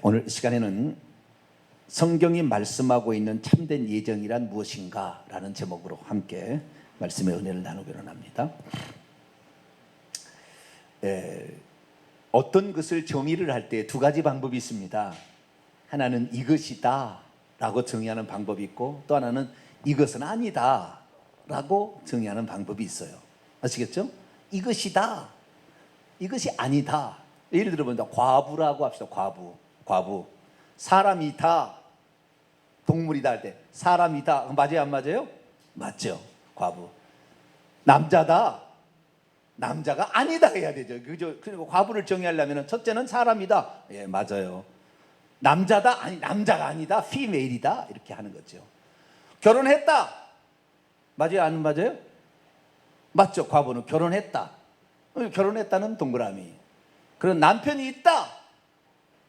오늘 이 시간에는 성경이 말씀하고 있는 참된 예정이란 무엇인가 라는 제목으로 함께 말씀의 은혜를 나누기로 합니다. 어떤 것을 정의를 할 때 두 가지 방법이 있습니다. 하나는 이것이다 라고 정의하는 방법이 있고, 또 하나는 이것은 아니다 라고 정의하는 방법이 있어요. 아시겠죠? 이것이다, 이것이 아니다. 예를 들어보면 과부라고 합시다. 과부. 사람이다, 동물이다 할 때 사람이다, 맞아요 안 맞아요? 맞죠. 과부. 남자다, 남자가 아니다 해야 되죠. 그죠? 그리고 과부를 정의하려면 첫째는 사람이다, 예 맞아요. 남자다, 아니 남자가 아니다, female이다 이렇게 하는 거죠. 결혼했다, 맞아요 안 맞아요? 맞죠. 과부는 결혼했다. 결혼했다는 동그라미. 그럼 남편이 있다,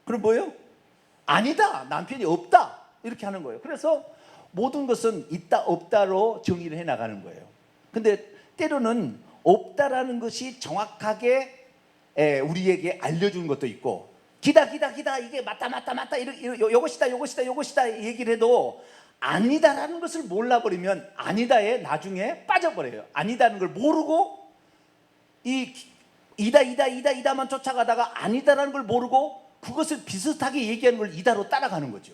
그럼 뭐예요? 아니다, 남편이 없다 이렇게 하는 거예요. 그래서 모든 것은 있다 없다로 정의를 해 나가는 거예요. 근데 때로는 없다라는 것이 정확하게 우리에게 알려준 것도 있고, 기다 이게 맞다 요것이다 얘기를 해도 아니다라는 것을 몰라버리면 아니다에 나중에 빠져버려요. 아니다는 걸 모르고 이다만 쫓아가다가 아니다라는 걸 모르고 그것을 비슷하게 얘기하는 걸 이다로 따라가는 거죠.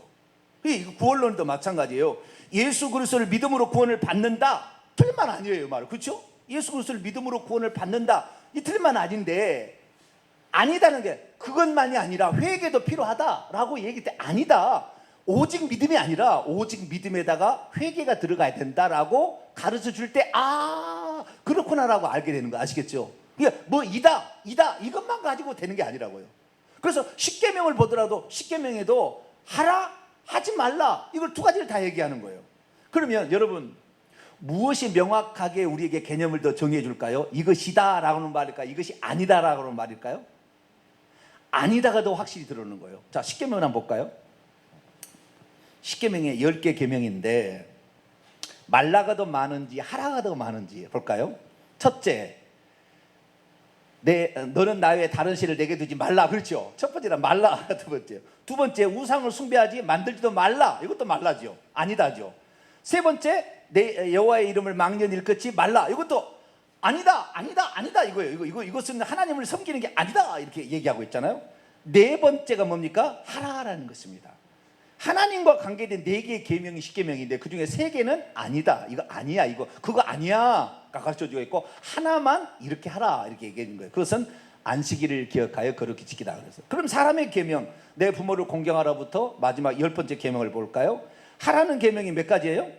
이거 구원론도 마찬가지예요. 예수 그리스도를 믿음으로 구원을 받는다, 틀린 말 아니에요 말, 그렇죠? 예수 그리스도를 믿음으로 구원을 받는다, 이 틀린 말 아닌데, 아니다는 게 그것만이 아니라 회개도 필요하다라고 얘기할 때 아니다, 오직 믿음이 아니라 오직 믿음에다가 회개가 들어가야 된다라고 가르쳐 줄 때 그렇구나라고 알게 되는 거 아시겠죠? 그러니까 뭐 이다 이것만 가지고 되는 게 아니라고요. 그래서 십계명을 보더라도 십계명에도 하라, 하지 말라, 이걸 두 가지를 다 얘기하는 거예요. 그러면 여러분, 무엇이 명확하게 우리에게 개념을 더 정해 줄까요? 이것이다 라고 하는 말일까요? 이것이 아니다 라고 하는 말일까요? 아니다가 더 확실히 들어오는 거예요. 자, 십계명을 한번 볼까요? 십계명에 10개 계명인데 말라가 더 많은지 하라가 더 많은지 볼까요? 첫째, 너는 나 외에 다른 신을 내게 두지 말라, 그렇죠? 첫 번째는 말라. 두 번째 우상을 숭배하지 만들지도 말라, 이것도 말라죠, 아니다죠. 세 번째, 내 여호와의 이름을 망령 일컫지 말라, 이것도 아니다 이거예요. 이것은 하나님을 섬기는 게 아니다 이렇게 얘기하고 있잖아요. 네 번째가 뭡니까? 하라라는 것입니다. 하나님과 관계된 4개의 계명이 십계명인데 그중에 3개는 아니다, 이거 아니야, 그거 아니야 가르쳐주고 있고, 하나만 이렇게 하라 이렇게 얘기하는 거예요. 그것은 안식일을 기억하여 거룩히 지키다 그래서. 그럼 사람의 계명, 내 부모를 공경하라부터 마지막 10번째 계명을 볼까요? 하라는 계명이 몇 가지예요?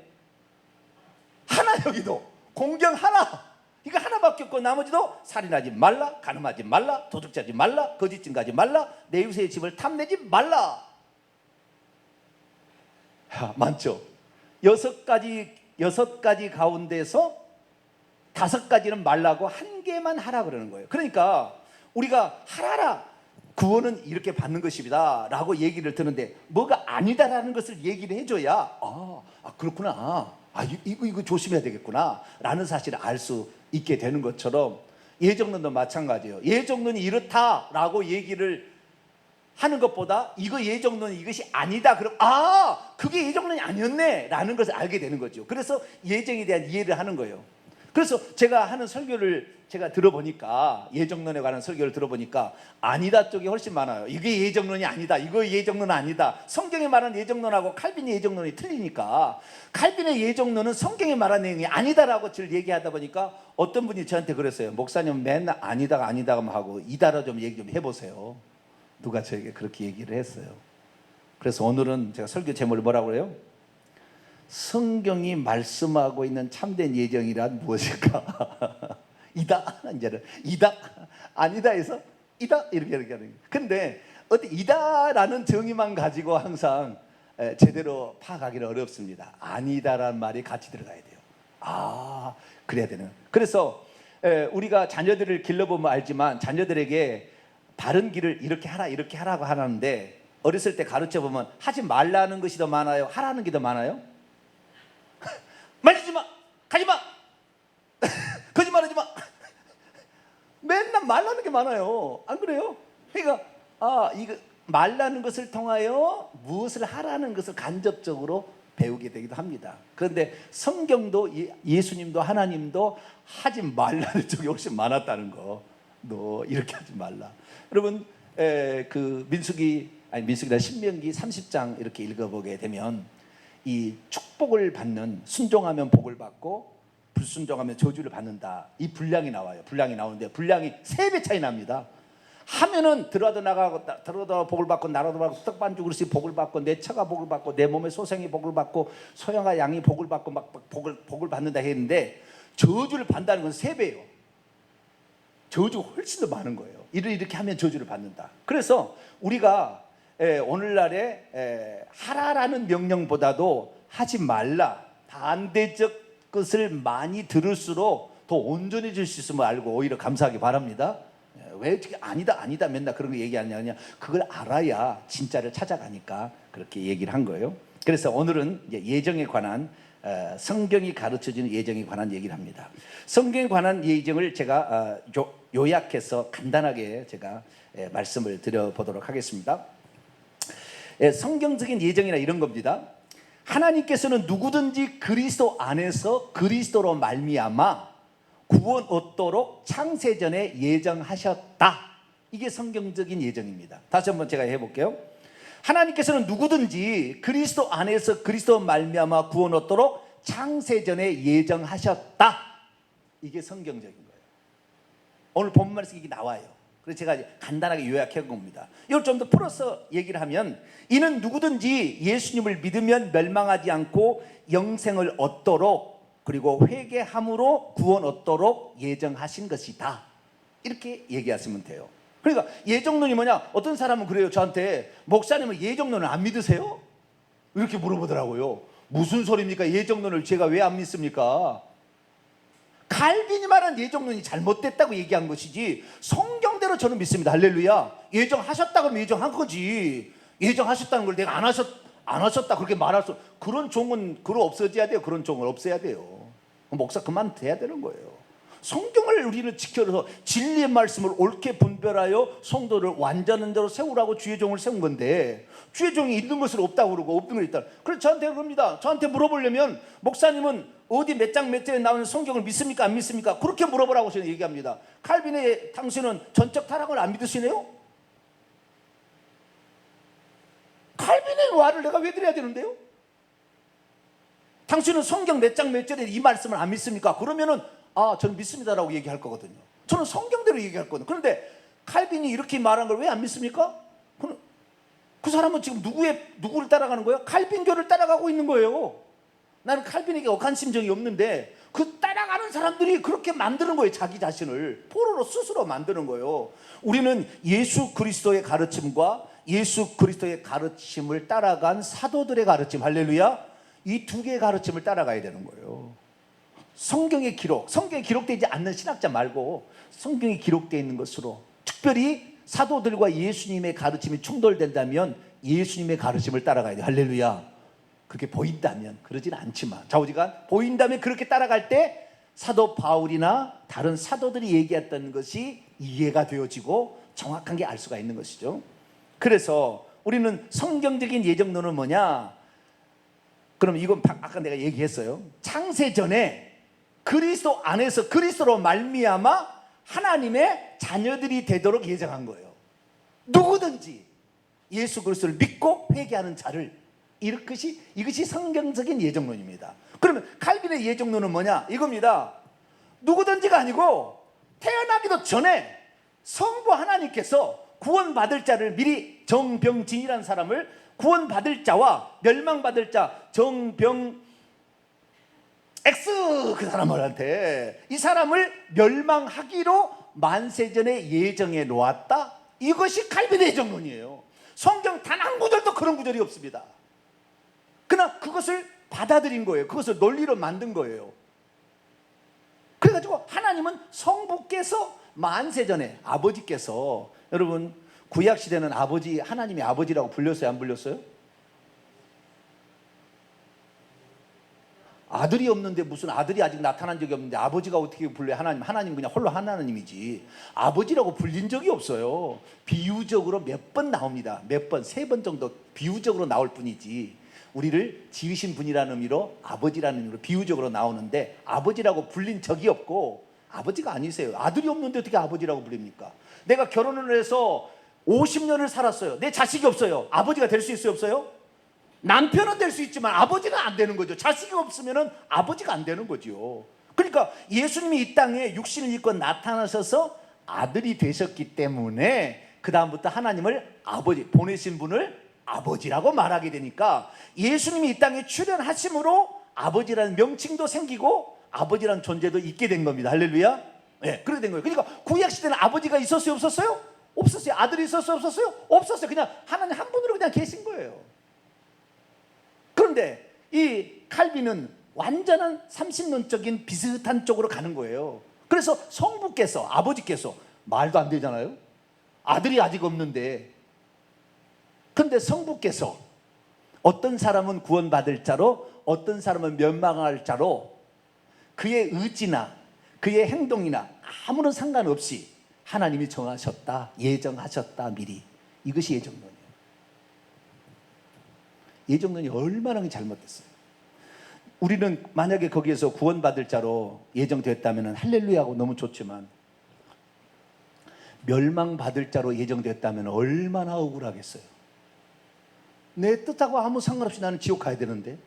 하나. 여기도 공경 하나, 이거 하나밖에 없고 나머지도 살인하지 말라, 간음하지 말라, 도둑질하지 말라, 거짓 증거하지 말라, 내 이웃의 집을 탐내지 말라. 많죠. 6가지 가운데서 5가지는 말라고 1개만 하라 그러는 거예요. 그러니까 우리가 하라라, 구원은 이렇게 받는 것입니다 라고 얘기를 듣는데 뭐가 아니다라는 것을 얘기를 해줘야 그렇구나, 이거 조심해야 되겠구나 라는 사실을 알 수 있게 되는 것처럼, 예정론도 마찬가지예요. 예정론이 이렇다라고 얘기를 하는 것보다 이거 예정론이 이것이 아니다, 그럼 그게 예정론이 아니었네 라는 것을 알게 되는 거죠. 그래서 예정에 대한 이해를 하는 거예요. 그래서 제가 하는 설교를 제가 들어보니까, 예정론에 관한 설교를 들어보니까 아니다 쪽이 훨씬 많아요. 이게 예정론이 아니다, 이거 예정론 아니다. 성경에 말하는 예정론하고 칼빈의 예정론이 틀리니까, 칼빈의 예정론은 성경에 말하는 내용이 아니다라고 늘 얘기하다 보니까 어떤 분이 저한테 그랬어요. 목사님 맨날 아니다만 하고 이다로 좀 얘기 좀 해보세요. 누가 저에게 그렇게 얘기를 했어요. 그래서 오늘은 제가 설교 제목을 뭐라고 그래요? 성경이 말씀하고 있는 참된 예정이란 무엇일까? 이다, 이제는 이다, 아니다 해서 이다 이렇게 하는 거예요. 근데 이다라는 정의만 가지고 항상 제대로 파악하기는 어렵습니다. 아니다라는 말이 같이 들어가야 돼요. 그래야 되는. 그래서 우리가 자녀들을 길러보면 알지만 자녀들에게 바른 길을 이렇게 하라고 하는데, 어렸을 때 가르쳐보면 하지 말라는 것이 더 많아요, 하라는 게 더 많아요? 말리지 마, 가지 마, 거짓말하지 마, 맨날 말라는 게 많아요. 안 그래요? 그러니까 이거 말라는 것을 통하여 무엇을 하라는 것을 간접적으로 배우게 되기도 합니다. 그런데 성경도 예수님도 하나님도 하지 말라는 쪽이 훨씬 많았다는 거. 너 이렇게 하지 말라. 여러분 그 민수기나 신명기 30장 이렇게 읽어보게 되면 이 축복을 받는, 순종하면 복을 받고 불순종하면 저주를 받는다, 이 분량이 나와요. 분량이 나오는데 분량이 3배 차이 납니다. 하면은 들어도 나가고 들어도 복을 받고 나라도 받고 떡반죽 그릇이 복을 받고 내 처가 복을 받고 내 몸의 소생이 복을 받고 소양아 양이 복을 받고 막 복을 받는다 했는데 저주를 받는다는 건 3배예요. 저주가 훨씬 더 많은 거예요. 이렇게 하면 저주를 받는다. 그래서 우리가 오늘날에 하라라는 명령보다도 하지 말라, 반대적 것을 많이 들을수록 더 온전해질 수 있음을 알고 오히려 감사하기 바랍니다. 왜 어떻게 아니다 맨날 그런 거 얘기하냐, 그걸 알아야 진짜를 찾아가니까 그렇게 얘기를 한 거예요. 그래서 오늘은 예정에 관한, 성경이 가르쳐주는 예정에 관한 얘기를 합니다. 성경에 관한 예정을 제가 요약해서 간단하게 제가 말씀을 드려보도록 하겠습니다. 성경적인 예정이나 이런 겁니다. 하나님께서는 누구든지 그리스도 안에서 그리스도로 말미암아 구원 얻도록 창세전에 예정하셨다. 이게 성경적인 예정입니다. 다시 한번 제가 해볼게요. 하나님께서는 누구든지 그리스도 안에서 그리스도 말미암아 구원 얻도록 창세전에 예정하셨다. 이게 성경적인 거예요. 오늘 본문에서 이게 나와요. 그래서 제가 간단하게 요약해 본 겁니다. 이걸 좀 더 풀어서 얘기를 하면, 이는 누구든지 예수님을 믿으면 멸망하지 않고 영생을 얻도록, 그리고 회개함으로 구원 얻도록 예정하신 것이다. 이렇게 얘기하시면 돼요. 그러니까 예정론이 뭐냐? 어떤 사람은 그래요. 저한테, 목사님은 예정론을 안 믿으세요? 이렇게 물어보더라고요. 무슨 소리입니까? 예정론을 제가 왜 안 믿습니까? 칼빈이 말한 예정론이 잘못됐다고 얘기한 것이지 성경대로 저는 믿습니다. 할렐루야. 예정하셨다고 하면 예정한 거지. 예정하셨다는 걸 내가 안 하셨다 그렇게 말할 수, 그런 종은 그걸 없어져야 돼요. 그런 종을 없애야 돼요. 목사 그만둬야 되는 거예요. 성경을 우리는 지켜서 진리의 말씀을 옳게 분별하여 성도를 완전한 대로 세우라고 주의 종을 세운 건데, 주의 종이 있는 것을 없다고 그러고 없는 걸 있다. 그래서 저한테 그럽니다. 저한테 물어보려면 목사님은 어디 몇 장 몇 절에 나오는 성경을 믿습니까 안 믿습니까? 그렇게 물어보라고 저는 얘기합니다. 칼빈의 당신은 전적 타락을 안 믿으시네요? 칼빈의 말을 내가 왜 드려야 되는데요? 당신은 성경 몇 장 몇 절에 이 말씀을 안 믿습니까? 그러면은 저는 믿습니다라고 얘기할 거거든요. 저는 성경대로 얘기할 거거든요. 그런데 칼빈이 이렇게 말한 걸 왜 안 믿습니까? 그 사람은 지금 누구를 따라가는 거예요? 칼빈교를 따라가고 있는 거예요. 나는 칼빈에게 억한 심정이 없는데 그 따라가는 사람들이 그렇게 만드는 거예요. 자기 자신을 포로로 스스로 만드는 거예요. 우리는 예수 그리스도의 가르침과 예수 그리스도의 가르침을 따라간 사도들의 가르침, 할렐루야, 이 두 개의 가르침을 따라가야 되는 거예요. 성경에 기록되지 않는 신학자 말고 성경에 기록되어 있는 것으로, 특별히 사도들과 예수님의 가르침이 충돌된다면 예수님의 가르침을 따라가야 돼요. 할렐루야. 그렇게 보인다면, 그러진 않지만 좌우지간 보인다면 그렇게 따라갈 때 사도 바울이나 다른 사도들이 얘기했던 것이 이해가 되어지고 정확한 게 알 수가 있는 것이죠. 그래서 우리는 성경적인 예정론은 뭐냐? 그럼 이건 아까 내가 얘기했어요. 창세전에 그리스도 안에서 그리스도로 말미암아 하나님의 자녀들이 되도록 예정한 거예요. 누구든지 예수 그리스도를 믿고 회개하는 자를, 이것이 성경적인 예정론입니다. 그러면 칼빈의 예정론은 뭐냐? 이겁니다. 누구든지가 아니고 태어나기도 전에 성부 하나님께서 구원받을 자를 미리, 정병진이라는 사람을 구원받을 자와 멸망받을 자, 정병 X, 그 사람한테 이 사람을 멸망하기로 만세전에 예정해 놓았다. 이것이 칼빈의 예정론이에요. 성경 단 한 구절도 그런 구절이 없습니다. 그러나 그것을 받아들인 거예요. 그것을 논리로 만든 거예요. 그래가지고 하나님은 성부께서 만세전에, 아버지께서, 여러분 구약시대는 아버지, 하나님이 아버지라고 불렸어요 안 불렸어요? 아들이 없는데 무슨 아들이 아직 나타난 적이 없는데 아버지가 어떻게 불러요? 하나님 그냥 홀로 하나님이지. 아버지라고 불린 적이 없어요. 비유적으로 몇 번 나옵니다. 몇 번, 3번 정도 비유적으로 나올 뿐이지. 우리를 지으신 분이라는 의미로 아버지라는 의미로 비유적으로 나오는데 아버지라고 불린 적이 없고 아버지가 아니세요. 아들이 없는데 어떻게 아버지라고 불립니까? 내가 결혼을 해서 50년을 살았어요. 내 자식이 없어요. 아버지가 될 수 있어요, 없어요? 남편은 될 수 있지만 아버지가 안 되는 거죠. 자식이 없으면 아버지가 안 되는 거죠. 그러니까 예수님이 이 땅에 육신을 입고 나타나셔서 아들이 되셨기 때문에 그 다음부터 하나님을 아버지, 보내신 분을 아버지라고 말하게 되니까 예수님이 이 땅에 출현하심으로 아버지라는 명칭도 생기고 아버지라는 존재도 있게 된 겁니다. 할렐루야. 네, 그렇게 된 거예요. 그러니까 구약시대는 아버지가 있었어요, 없었어요? 없었어요. 아들이 있었어요, 없었어요? 없었어요. 그냥 하나님 한 분으로 그냥 계신 거예요. 그런데 이 칼빈은 완전한 삼신론적인 비슷한 쪽으로 가는 거예요. 그래서 성부께서, 아버지께서, 말도 안 되잖아요. 아들이 아직 없는데. 그런데 성부께서 어떤 사람은 구원받을 자로, 어떤 사람은 멸망할 자로 그의 의지나 그의 행동이나 아무런 상관없이 하나님이 정하셨다, 예정하셨다, 미리. 이것이 예정론이에요. 예정론이 얼마나 잘못됐어요. 우리는 만약에 거기에서 구원받을 자로 예정됐다면 할렐루야하고 너무 좋지만 멸망받을 자로 예정됐다면 얼마나 억울하겠어요. 내 뜻하고 아무 상관없이 나는 지옥 가야 되는데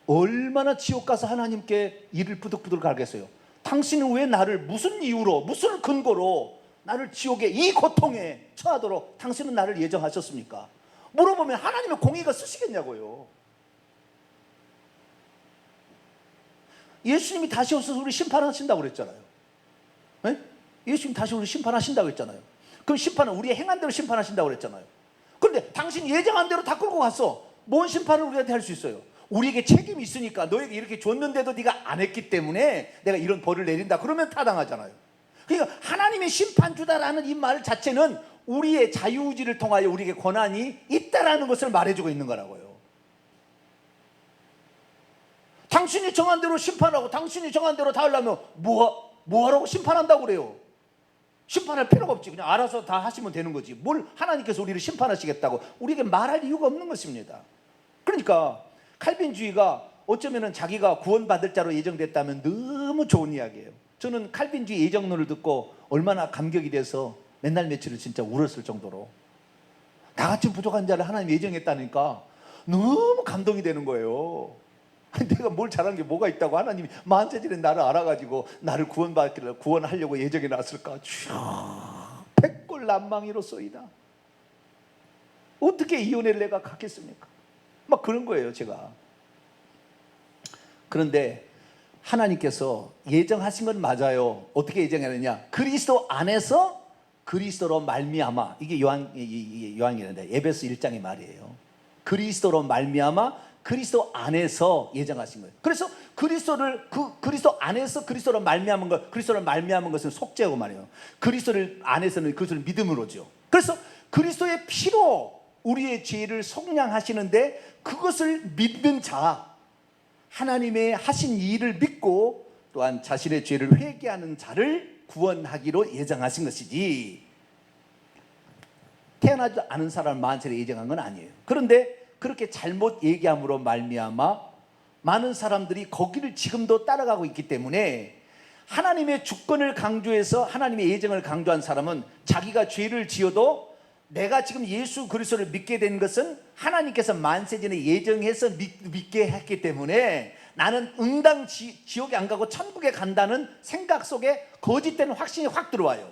얼마나 지옥 가서 하나님께 이를 부득부득 갈겠어요. 당신은 왜 나를 무슨 이유로, 무슨 근거로 나를 지옥에 이 고통에 처하도록 당신은 나를 예정하셨습니까? 물어보면 하나님의 공의가 쓰시겠냐고요. 예수님이 다시 오셔서 우리 심판하신다고 그랬잖아요. 네? 예수님 다시 우리 심판하신다고 했잖아요. 그럼 심판은 우리의 행한 대로 심판하신다고 그랬잖아요. 그런데 당신 예정한 대로 다 끌고 갔어. 뭔 심판을 우리한테 할 수 있어요? 우리에게 책임이 있으니까 너에게 이렇게 줬는데도 네가 안 했기 때문에 내가 이런 벌을 내린다. 그러면 타당하잖아요. 그러니까 하나님의 심판주다라는 이 말 자체는 우리의 자유의지를 통하여 우리에게 권한이 있다라는 것을 말해주고 있는 거라고요. 당신이 정한 대로 심판하고 당신이 정한 대로 다 하려면 뭐하라고 심판한다고 그래요? 심판할 필요가 없지. 그냥 알아서 다 하시면 되는 거지. 뭘 하나님께서 우리를 심판하시겠다고 우리에게 말할 이유가 없는 것입니다. 그러니까 칼빈주의가 어쩌면 자기가 구원받을 자로 예정됐다면 너무 좋은 이야기예요. 저는 칼빈주의 예정론을 듣고 얼마나 감격이 돼서 맨날 며칠을 진짜 울었을 정도로 나같이 부족한 자를 하나님 예정했다니까 너무 감동이 되는 거예요. 내가 뭘 잘한 게 뭐가 있다고 하나님이 만세전에 나를 알아가지고 나를 구원하려고 예정해 놨을까? 백골난망이로소이다. 어떻게 이 은혜를 내가 갖겠습니까? 막 그런 거예요, 제가. 그런데 하나님께서 예정하신 건 맞아요. 어떻게 예정했느냐? 그리스도 안에서 그리스도로 말미암아. 이게 요한이란데 에베소 1장의 말이에요. 그리스도로 말미암아 그리스도 안에서 예정하신 거예요. 그래서 그리스도 안에서 그리스도로 말미암은 것, 그리스도로 말미암은 것은 속죄하고 말이에요. 그리스도를 안에서는 그리스도를 믿음으로죠. 그래서 그리스도의 피로 우리의 죄를 속량하시는데 그것을 믿는 자, 하나님의 하신 일을 믿고 또한 자신의 죄를 회개하는 자를 구원하기로 예정하신 것이지 태어나지 않은 사람을 만세에 예정한 건 아니에요. 그런데 그렇게 잘못 얘기함으로 말미암아 많은 사람들이 거기를 지금도 따라가고 있기 때문에 하나님의 주권을 강조해서 하나님의 예정을 강조한 사람은 자기가 죄를 지어도 내가 지금 예수 그리스도를 믿게 된 것은 하나님께서 만세전에 예정해서 믿게 했기 때문에 나는 응당 지옥에 안 가고 천국에 간다는 생각 속에 거짓된 확신이 확 들어와요.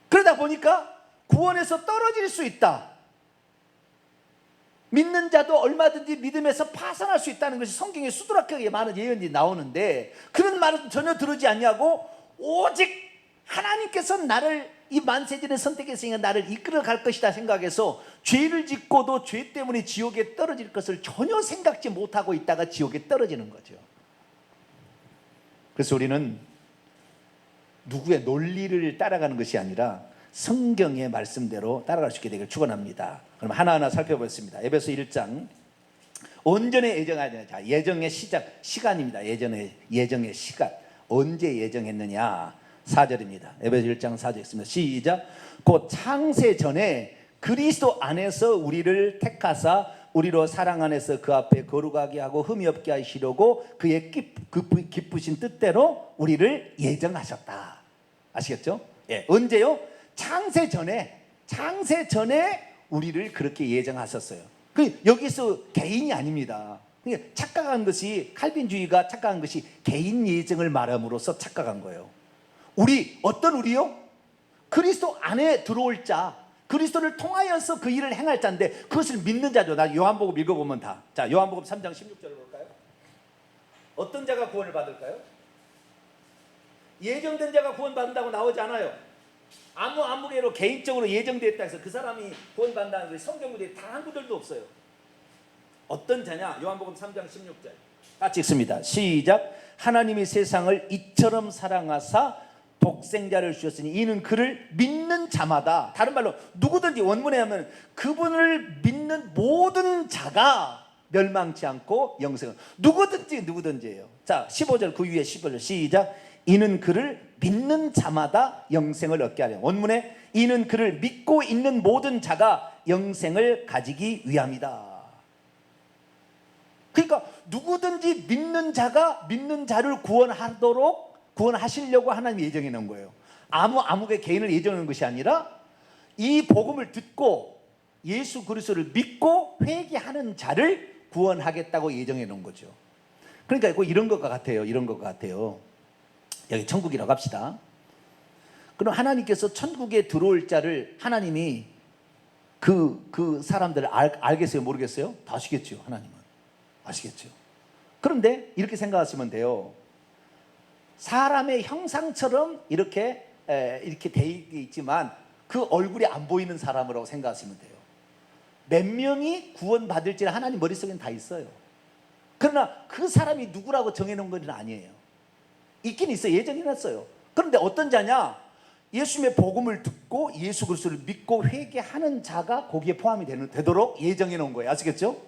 그러다 보니까 구원에서 떨어질 수 있다. 믿는 자도 얼마든지 믿음에서 파산할 수 있다는 것이 성경에 수두룩하게 많은 예언이 나오는데 그런 말은 전혀 들으지 않냐고 오직 하나님께서 나를 이 만세전에 선택했으니까 나를 이끌어 갈 것이다 생각해서 죄를 짓고도 죄 때문에 지옥에 떨어질 것을 전혀 생각지 못하고 있다가 지옥에 떨어지는 거죠. 그래서 우리는 누구의 논리를 따라가는 것이 아니라 성경의 말씀대로 따라갈 수 있게 되길 축원합니다. 그럼 하나하나 살펴보겠습니다. 에베소 1장 온전히 예정하냐. 자, 예정의 시작 시간입니다. 예정의 시간. 언제 예정했느냐? 4절입니다. 에베소 1장 4절 있습니다. 시작. 곧 창세 전에 그리스도 안에서 우리를 택하사 우리로 사랑 안에서 그 앞에 거룩하게 하고 흠이 없게 하시려고 그의 기쁘신 뜻대로 우리를 예정하셨다. 아시겠죠? 예, 언제요? 창세 전에 우리를 그렇게 예정하셨어요. 여기서 개인이 아닙니다. 착각한 것이, 칼빈주의가 착각한 것이 개인 예정을 말함으로써 착각한 거예요. 어떤 우리요? 그리스도 안에 들어올 자, 그리스도를 통하여서 그 일을 행할 자인데 그것을 믿는 자죠. 나 요한복음 읽어보면 다. 자, 요한복음 3장 16절을 볼까요? 어떤 자가 구원을 받을까요? 예정된 자가 구원받는다고 나오지 않아요. 아무개로 개인적으로 예정되었다 해서 그 사람이 구원받는다는 것이 성경구절에 단 한 구절도 없어요. 어떤 자냐? 요한복음 3장 16절 같이 읽습니다. 시작. 하나님이 세상을 이처럼 사랑하사 독생자를 주셨으니 이는 그를 믿는 자마다, 다른 말로 누구든지, 원문에 하면 그분을 믿는 모든 자가 멸망치 않고 영생을, 누구든지예요. 자, 15절 그 위에 15절 시작. 이는 그를 믿는 자마다 영생을 얻게 하려. 원문에 이는 그를 믿고 있는 모든 자가 영생을 가지기 위함이다. 그러니까 누구든지 믿는 자가 믿는 자를 구원하시려고 하나님이 예정해 놓은 거예요. 아무개 개인을 예정해 놓은 것이 아니라 이 복음을 듣고 예수 그리스도를 믿고 회개하는 자를 구원하겠다고 예정해 놓은 거죠. 그러니까 이런 것과 같아요. 여기 천국이라고 합시다. 그럼 하나님께서 천국에 들어올 자를 하나님이 그 사람들을 알겠어요? 모르겠어요? 다 아시겠죠. 하나님은 아시겠죠. 그런데 이렇게 생각하시면 돼요. 사람의 형상처럼 이렇게 돼 있지만 그 얼굴이 안 보이는 사람이라고 생각하시면 돼요. 몇 명이 구원받을지는 하나님 머릿속에는 다 있어요. 그러나 그 사람이 누구라고 정해놓은 건 아니에요. 있긴 있어요. 예정해놨어요. 그런데 어떤 자냐? 예수님의 복음을 듣고 예수 그리스도를 믿고 회개하는 자가 거기에 포함이 되도록 예정해놓은 거예요. 아시겠죠?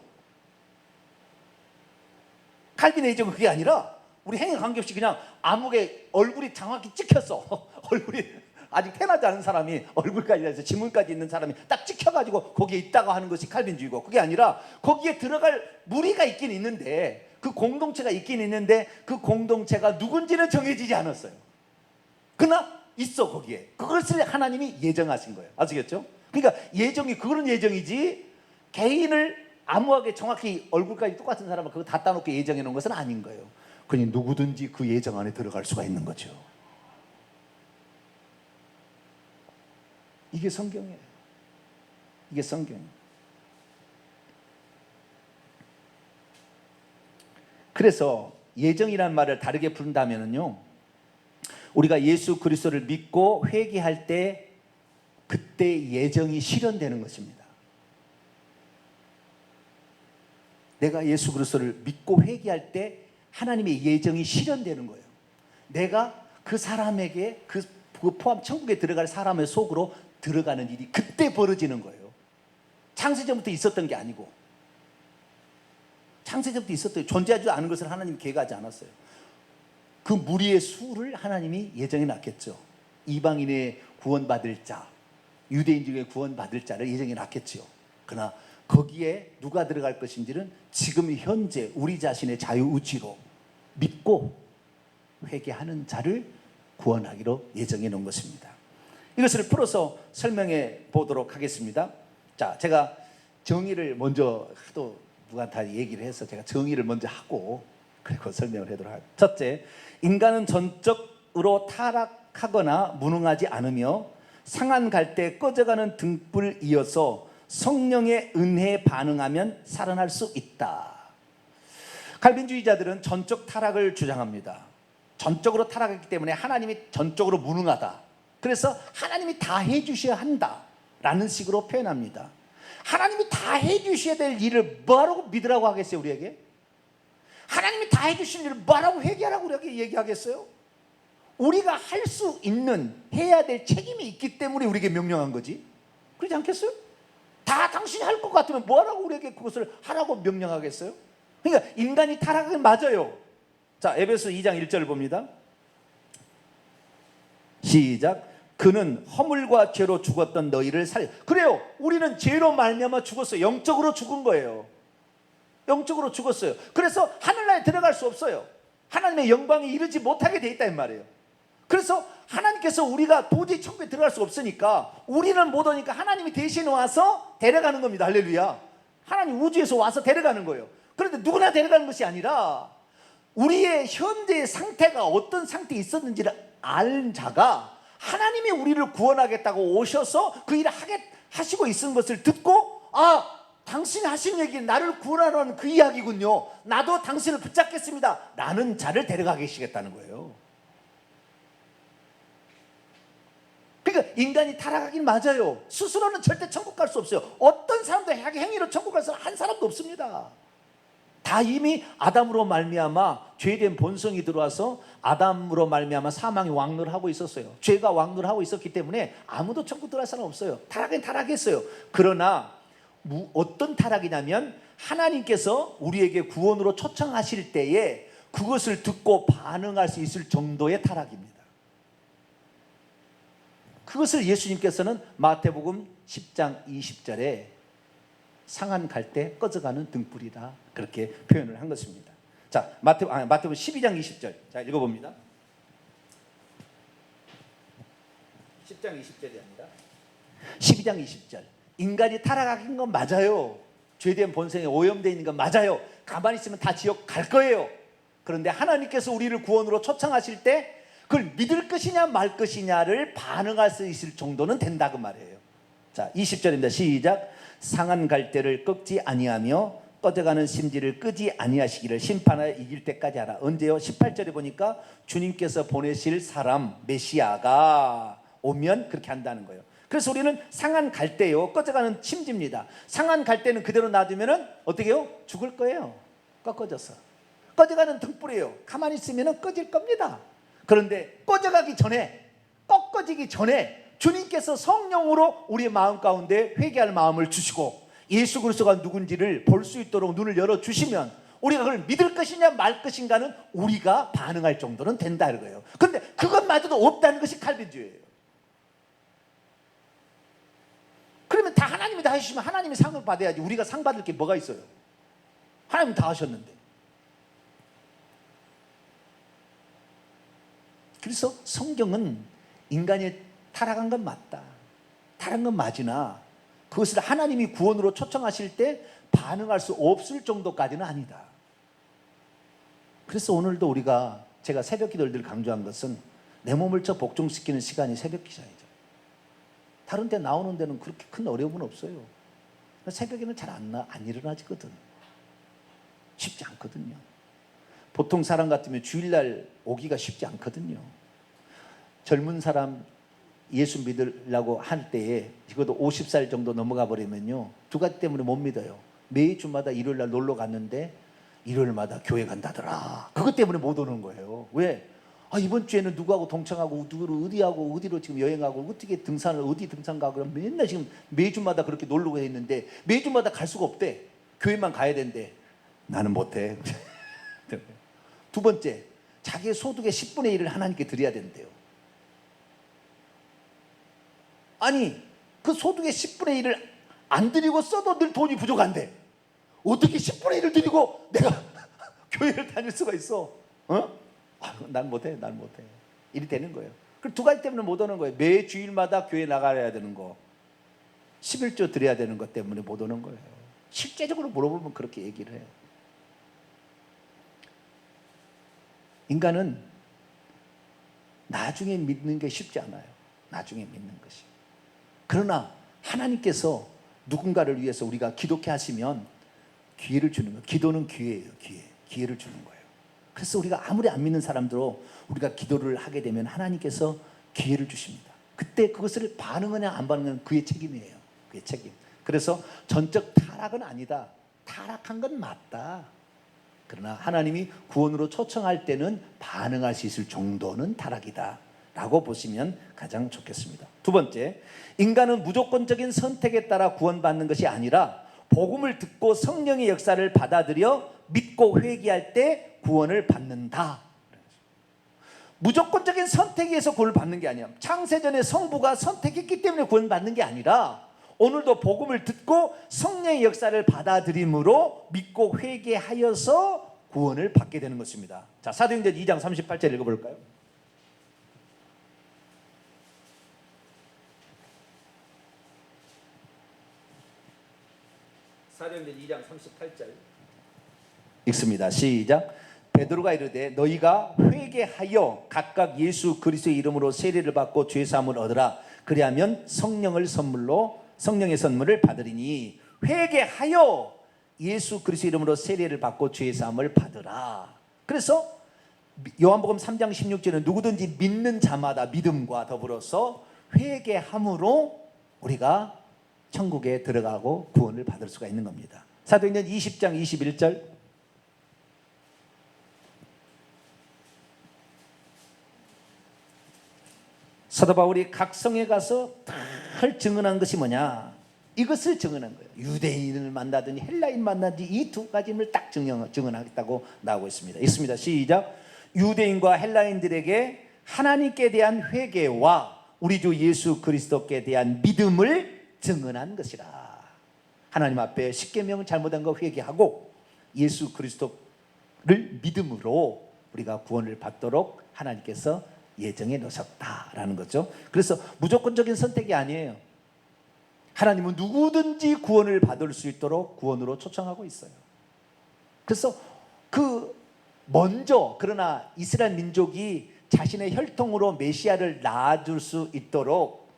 칼빈의 예정은 그게 아니라 우리 행위 관계없이 그냥 아무개 얼굴이 정확히 찍혔어. 얼굴이 아직 태어나지 않은 사람이 얼굴까지 해서 지문까지 있는 사람이 딱 찍혀가지고 거기에 있다고 하는 것이 칼빈주의고, 그게 아니라 거기에 들어갈 무리가 있긴 있는데, 그 공동체가 있긴 있는데 그 공동체가 누군지는 정해지지 않았어요. 그러나 있어 거기에. 그것을 하나님이 예정하신 거예요. 아시겠죠? 그러니까 예정이 그런 예정이지 개인을 아무하게 정확히 얼굴까지 똑같은 사람을 그거 다 따놓고 예정해 놓은 것은 아닌 거예요. 그냥 누구든지 그 예정 안에 들어갈 수가 있는 거죠. 이게 성경이에요. 이게 성경이에요. 그래서 예정이란 말을 다르게 부른다면요, 우리가 예수 그리스도를 믿고 회개할 때 그때 예정이 실현되는 것입니다. 내가 예수 그리스도를 믿고 회개할 때 하나님의 예정이 실현되는 거예요. 내가 그 사람에게 그 포함 천국에 들어갈 사람의 속으로 들어가는 일이 그때 벌어지는 거예요. 창세전부터 있었던 게 아니고, 창세전부터 있었던, 존재하지 않은 것을 하나님이 계획하지 않았어요. 그 무리의 수를 하나님이 예정해 놨겠죠. 이방인의 구원받을 자, 유대인 중에 구원받을 자를 예정해 놨겠죠. 그러나 거기에 누가 들어갈 것인지는 지금 현재 우리 자신의 자유의지로 믿고 회개하는 자를 구원하기로 예정해 놓은 것입니다. 이것을 풀어서 설명해 보도록 하겠습니다. 자, 제가 정의를 먼저 하도 누가 다 얘기를 해서 제가 정의를 먼저 하고 그리고 설명을 하도록 하겠습니다. 첫째, 인간은 전적으로 타락하거나 무능하지 않으며 상한 갈 때 꺼져가는 등불 이어서 성령의 은혜에 반응하면 살아날 수 있다. 칼빈주의자들은 전적 타락을 주장합니다. 전적으로 타락했기 때문에 하나님이 전적으로 무능하다. 그래서 하나님이 다 해주셔야 한다라는 식으로 표현합니다. 하나님이 다 해주셔야 될 일을 뭐라고 믿으라고 하겠어요, 우리에게? 하나님이 다 해주신 일을 뭐라고 회개하라고 우리에게 얘기하겠어요? 우리가 할 수 있는, 해야 될 책임이 있기 때문에 우리에게 명령한 거지, 그렇지 않겠어요? 다 당신이 할 것 같으면 뭐하라고 우리에게 그것을 하라고 명령하겠어요? 그러니까 인간이 타락은 맞아요. 자, 에베소 2장 1절을 봅니다. 시작. 그는 허물과 죄로 죽었던 너희를 살려. 그래요, 우리는 죄로 말미암아 죽었어요. 영적으로 죽은 거예요. 영적으로 죽었어요. 그래서 하늘나라에 들어갈 수 없어요. 하나님의 영광에 이르지 못하게 돼 있다 이 말이에요. 그래서 하나님께서 우리가 도저히 천국에 들어갈 수 없으니까, 우리는 못 오니까 하나님이 대신 와서 데려가는 겁니다. 할렐루야. 하나님 우주에서 와서 데려가는 거예요. 그런데 누구나 데려가는 것이 아니라 우리의 현재의 상태가 어떤 상태에 있었는지를 아는 자가, 하나님이 우리를 구원하겠다고 오셔서 그 일을 하시고 있는 것을 듣고, 아, 당신이 하신 얘기는 나를 구원하라는 그 이야기군요. 나도 당신을 붙잡겠습니다 라는 자를 데려가 계시겠다는 거예요. 그러니까 인간이 타락하긴 맞아요. 스스로는 절대 천국 갈 수 없어요. 어떤 사람도 행위로 천국 갈 사람 한 사람도 없습니다. 다 이미 아담으로 말미암아 죄된 본성이 들어와서 아담으로 말미암아 사망이 왕노하고 있었어요. 죄가 왕노하고 있었기 때문에 아무도 천국 들어갈 사람 없어요. 타락은 타락했어요. 그러나 어떤 타락이냐면, 하나님께서 우리에게 구원으로 초청하실 때에 그것을 듣고 반응할 수 있을 정도의 타락입니다. 그것을 예수님께서는 마태복음 10장 20절에 상한 갈대 꺼져가는 등불이다, 그렇게 표현을 한 것입니다. 자, 마태복음 12장 20절. 자, 읽어봅니다. 10장 20절이 아니라 12장 20절. 인간이 타락한 건 맞아요. 죄된 본성에 오염되어 있는 건 맞아요. 가만히 있으면 다 지옥 갈 거예요. 그런데 하나님께서 우리를 구원으로 초청하실 때 그걸 믿을 것이냐 말 것이냐를 반응할 수 있을 정도는 된다 그 말이에요. 자, 20절입니다. 시작. 상한 갈대를 꺾지 아니하며 꺼져가는 심지를 끄지 아니하시기를 심판하여 이길 때까지 하라. 언제요? 18절에 보니까 주님께서 보내실 사람 메시아가 오면 그렇게 한다는 거예요. 그래서 우리는 상한 갈대요, 꺼져가는 심지입니다. 상한 갈대는 그대로 놔두면 어떻게 해요? 죽을 거예요. 꺾어져서. 꺼져가는 등불이에요. 가만히 있으면 꺼질 겁니다. 그런데 꺼져가기 전에, 꺾어지기 전에 주님께서 성령으로 우리의 마음 가운데 회개할 마음을 주시고 예수 그리스도가 누군지를 볼 수 있도록 눈을 열어주시면 우리가 그걸 믿을 것이냐 말 것인가는 우리가 반응할 정도는 된다 이거예요. 그런데 그것마저도 없다는 것이 칼빈주의예요. 그러면 다 하나님이 다 해주시면 하나님이 상을 받아야지 우리가 상 받을 게 뭐가 있어요? 하나님이 다 하셨는데. 그래서 성경은 인간이 타락한 건 맞다, 타락한 건 맞으나 그것을 하나님이 구원으로 초청하실 때 반응할 수 없을 정도까지는 아니다. 그래서 오늘도 제가 새벽 기도를 늘 강조한 것은 내 몸을 복종시키는 시간이 새벽 기도이죠. 다른 데 나오는 데는 그렇게 큰 어려움은 없어요. 새벽에는 잘 안 일어나지거든. 쉽지 않거든요. 보통 사람 같으면 주일날 오기가 쉽지 않거든요. 젊은 사람 예수 믿으려고 할 때에 적어도 50살 정도 넘어가 버리면요, 두 가지 때문에 못 믿어요. 매주마다 일요일날 놀러 갔는데 일요일마다 교회 간다더라. 그것 때문에 못 오는 거예요. 왜? 이번 주에는 누구하고 동창하고 어디로 지금 여행하고 어떻게 등산을 어디 등산 가고 그럼 맨날 지금 매주마다 그렇게 놀러 했는데 매주마다 갈 수가 없대. 교회만 가야 된대. 나는 못해. 두 번째, 자기의 소득의 10분의 1을 하나님께 드려야 된대요. 아니, 그 소득의 10분의 1을 안 드리고 써도 늘 돈이 부족한데 어떻게 10분의 1을 드리고 내가 교회를 다닐 수가 있어? 난 못해. 일이 되는 거예요. 그 두 가지 때문에 못 오는 거예요. 매 주일마다 교회 나가야 되는 거, 11조 드려야 되는 것 때문에 못 오는 거예요. 실제적으로 물어보면 그렇게 얘기를 해요. 인간은 나중에 믿는 게 쉽지 않아요. 나중에 믿는 것이. 그러나 하나님께서 누군가를 위해서 우리가 기도케 하시면 기회를 주는 거예요. 기도는 기회예요. 기회를 주는 거예요. 그래서 우리가 아무리 안 믿는 사람도 우리가 기도를 하게 되면 하나님께서 기회를 주십니다. 그때 그것을 반응하냐 안 반응하냐 그의 책임이에요. 그의 책임. 그래서 전적 타락은 아니다. 타락한 건 맞다. 그러나 하나님이 구원으로 초청할 때는 반응할 수 있을 정도는 타락이다. 라고 보시면 가장 좋겠습니다. 두 번째, 인간은 무조건적인 선택에 따라 구원받는 것이 아니라 복음을 듣고 성령의 역사를 받아들여 믿고 회개할 때 구원을 받는다. 무조건적인 선택에 의해서 구원을 받는 게 아니야. 창세전에 성부가 선택했기 때문에 구원받는 게 아니라 오늘도 복음을 듣고 성령의 역사를 받아들임으로 믿고 회개하여서 구원을 받게 되는 것입니다. 자, 사도행전 2장 38절 읽어볼까요? 사도행전 2장 38절 읽습니다. 시작. 베드로가 이르되 너희가 회개하여 각각 예수 그리스도의 이름으로 세례를 받고 죄 사함을 얻으라. 그리하면 성령의 선물을 받으리니. 회개하여 예수 그리스도의 이름으로 세례를 받고 죄 사함을 받으라. 그래서 요한복음 3장 16절은 누구든지 믿는 자마다 믿음과 더불어서 회개함으로 우리가 천국에 들어가고 구원을 받을 수가 있는 겁니다. 사도행전 20장 21절 사도 바울이 각 성에 가서 다 증언한 것이 뭐냐? 이것을 증언한 거예요. 유대인을 만나든지 헬라인 만나든지 이 두 가지를 딱 증언하겠다고 나오고 있습니다. 있습니다. 시작. 유대인과 헬라인들에게 하나님께 대한 회개와 우리 주 예수 그리스도께 대한 믿음을 증언한 것이라. 하나님 앞에 십계명을 잘못한 거 회개하고 예수 그리스도를 믿음으로 우리가 구원을 받도록 하나님께서 예정해 놓으셨다라는 거죠. 그래서 무조건적인 선택이 아니에요. 하나님은 누구든지 구원을 받을 수 있도록 구원으로 초청하고 있어요. 그래서 그러나 이스라엘 민족이 자신의 혈통으로 메시아를 낳아줄 수 있도록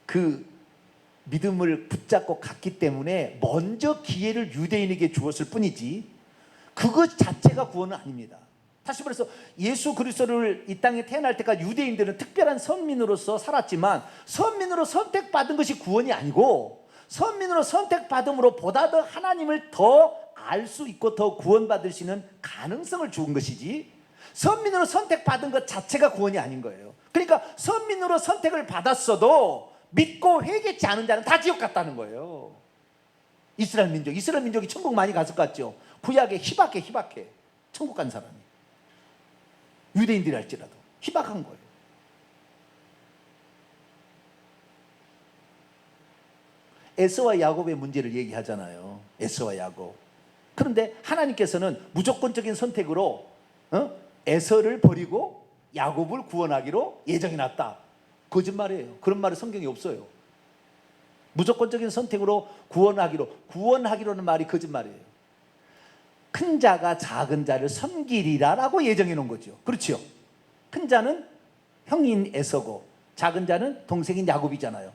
그 믿음을 붙잡고 갔기 때문에 먼저 기회를 유대인에게 주었을 뿐이지 그것 자체가 구원은 아닙니다. 다시 말해서 예수 그리스도를 이 땅에 태어날 때까지 유대인들은 특별한 선민으로서 살았지만 선민으로 선택받은 것이 구원이 아니고 선민으로 선택받음으로 보다 더 하나님을 더 알 수 있고 더 구원받을 수 있는 가능성을 주은 것이지 선민으로 선택받은 것 자체가 구원이 아닌 거예요. 그러니까 선민으로 선택을 받았어도 믿고 회개치 않은 자는 다 지옥 갔다는 거예요. 이스라엘 민족이 천국 많이 갔을 것 같죠. 구약에 희박해 천국 간 사람이 유대인들이 할지라도 희박한 거예요. 에서와 야곱의 문제를 얘기하잖아요. 에서와 야곱. 그런데 하나님께서는 무조건적인 선택으로 에서를 버리고 야곱을 구원하기로 예정해 놨다. 거짓말이에요. 그런 말이 성경에 없어요. 무조건적인 선택으로 구원하기로는 말이 거짓말이에요. 큰 자가 작은 자를 섬기리라라고 예정해 놓은 거죠. 그렇죠? 큰 자는 형인 에서고 작은 자는 동생인 야곱이잖아요.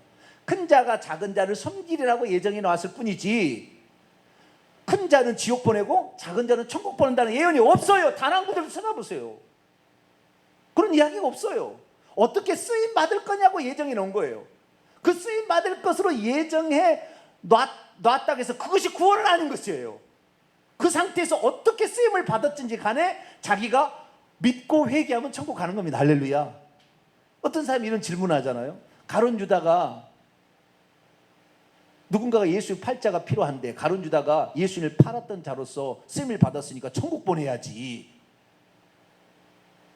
큰 자가 작은 자를 섬기리라고 예정해 놨을 뿐이지 큰 자는 지옥 보내고 작은 자는 천국 보낸다는 예언이 없어요. 단 한 구절 찾아보세요. 그런 이야기가 없어요. 어떻게 쓰임 받을 거냐고 예정해 놓은 거예요. 그 쓰임 받을 것으로 예정해 놨다고 해서 그것이 구원은 아닌 것이에요. 그 상태에서 어떻게 쓰임을 받았든지 간에 자기가 믿고 회개하면 천국 가는 겁니다. 할렐루야. 어떤 사람이 이런 질문을 하잖아요. 가룟 유다가 누군가가 예수의 팔자가 필요한데 가룟 유다가 예수님을 팔았던 자로서 쓰임을 받았으니까 천국 보내야지.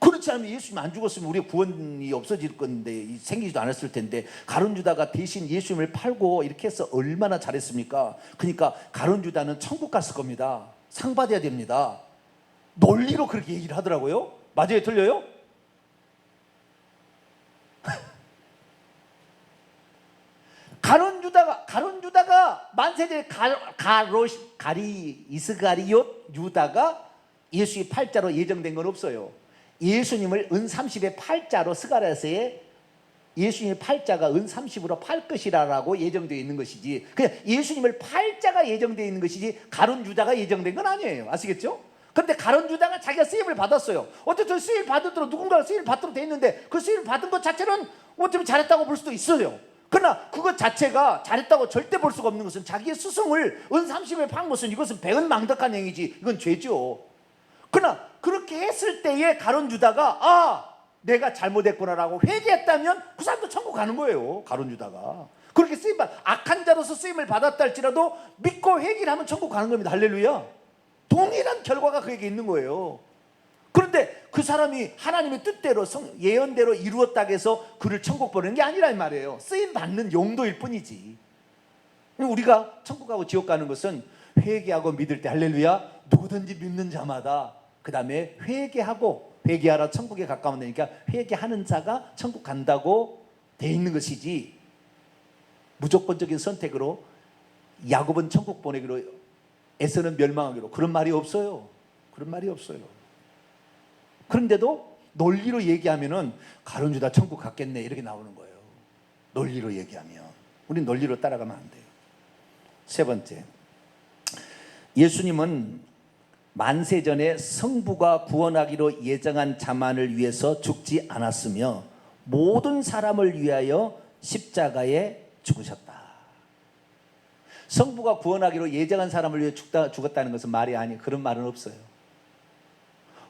그렇지 않으면 예수님 안 죽었으면 우리 구원이 없어질 건데 생기지도 않았을 텐데 가룟 유다가 대신 예수님을 팔고 이렇게 해서 얼마나 잘했습니까? 그러니까 가룟 유다는 천국 갔을 겁니다. 상 받아야 됩니다. 논리로 그렇게 얘기를 하더라고요. 맞아요? 틀려요? 가룟 유다가 만세제 이스가리옷 유다가 예수의 팔자로 예정된 건 없어요. 예수님을 은 30의 팔자로 스가랴서에 예수님의 팔자가 은 30으로 팔 것이라고 예정되어 있는 것이지 그냥 예수님을 팔자가 예정되어 있는 것이지 가룟 유다가 예정된 건 아니에요. 아시겠죠? 그런데 가룟 유다가 자기가 쓰임을 받았어요. 어쨌든 쓰임 받도록 누군가가 쓰임을 받도록 돼 있는데 그 쓰임을 받은 것 자체는 어쩌면 잘했다고 볼 수도 있어요. 그러나 그것 자체가 잘했다고 절대 볼 수가 없는 것은 자기의 스승을 은 30에 판 것은 이것은 배은망덕한 행위지 이건 죄죠. 그러나 그렇게 했을 때에 가룟 유다가 내가 잘못했구나라고 회개했다면 그 사람도 천국 가는 거예요. 가룟 유다가. 그렇게 악한 자로서 쓰임을 받았다 할지라도 믿고 회개를 하면 천국 가는 겁니다. 할렐루야. 동일한 결과가 그에게 있는 거예요. 그런데 그 사람이 하나님의 뜻대로 예언대로 이루었다고 해서 그를 천국 보내는 게 아니란 말이에요. 쓰임 받는 용도일 뿐이지. 우리가 천국 가고 지옥 가는 것은 회개하고 믿을 때, 할렐루야, 누구든지 믿는 자마다 그 다음에 회개하라 천국에 가까워지니까 회개하는 자가 천국 간다고 돼 있는 것이지, 무조건적인 선택으로 야곱은 천국 보내기로 에서는 멸망하기로, 그런 말이 없어요. 그런 말이 없어요. 그런데도 논리로 얘기하면은 가룟 유다 천국 갔겠네 이렇게 나오는 거예요. 논리로 얘기하면 우린 논리로 따라가면 안 돼요. 세 번째, 예수님은 만세전에 성부가 구원하기로 예정한 자만을 위해서 죽지 않았으며 모든 사람을 위하여 십자가에 죽으셨다. 성부가 구원하기로 예정한 사람을 위해 죽었다는 것은 말이 아니에요. 그런 말은 없어요.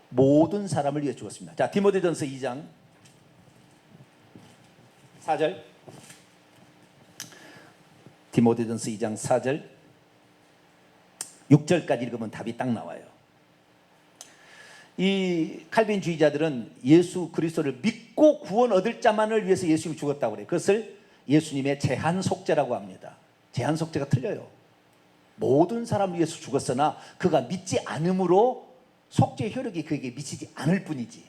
모든 사람을 위해 죽었습니다. 자, 디모데전서 2장 4절. 디모데전서 2장 4절 6절까지 읽으면 답이 딱 나와요. 이 칼빈주의자들은 예수 그리스도를 믿고 구원 얻을 자만을 위해서 예수님이 죽었다고 그래요. 그것을 예수님의 제한 속죄라고 합니다. 제한 속죄가 틀려요. 모든 사람을 위해서 죽었으나 그가 믿지 않음으로 속죄의 효력이 그에게 미치지 않을 뿐이지.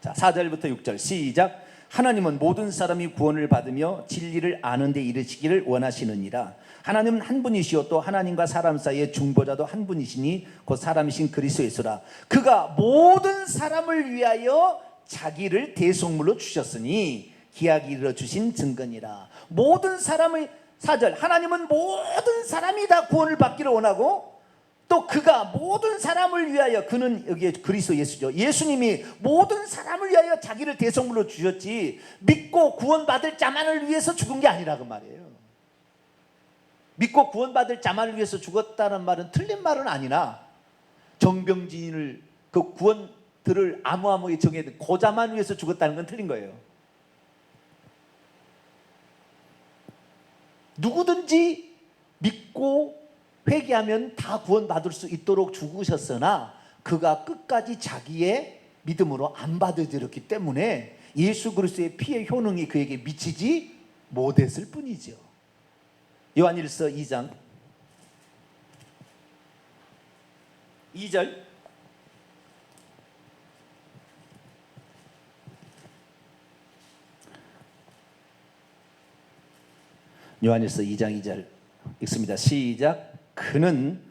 자, 4절부터 6절 시작. 하나님은 모든 사람이 구원을 받으며 진리를 아는 데 이르시기를 원하시느니라. 하나님은 한 분이시요 또 하나님과 사람 사이의 중보자도 한 분이시니 곧 사람이신 그리스도 예수라. 그가 모든 사람을 위하여 자기를 대속물로 주셨으니 기약이 이르러 주신 증거니라. 모든 사람의 4절, 하나님은 모든 사람이 다 구원을 받기를 원하고 또 그가 모든 사람을 위하여, 그는 여기에 그리스도 예수죠. 예수님이 모든 사람을 위하여 자기를 대속물로 주셨지 믿고 구원받을 자만을 위해서 죽은 게 아니라 그 말이에요. 믿고 구원받을 자만을 위해서 죽었다는 말은 틀린 말은 아니나 정병진을 그 구원들을 아무하무에 정해둔 그 자만 위해서 죽었다는 건 틀린 거예요. 누구든지 믿고 회개하면 다 구원받을 수 있도록 죽으셨으나 그가 끝까지 자기의 믿음으로 안 받아들였기 때문에 예수 그리스도의 피의 효능이 그에게 미치지 못했을 뿐이죠. 요한일서 2장 2절 요한일서 2장 2절 읽습니다. 시작. 그는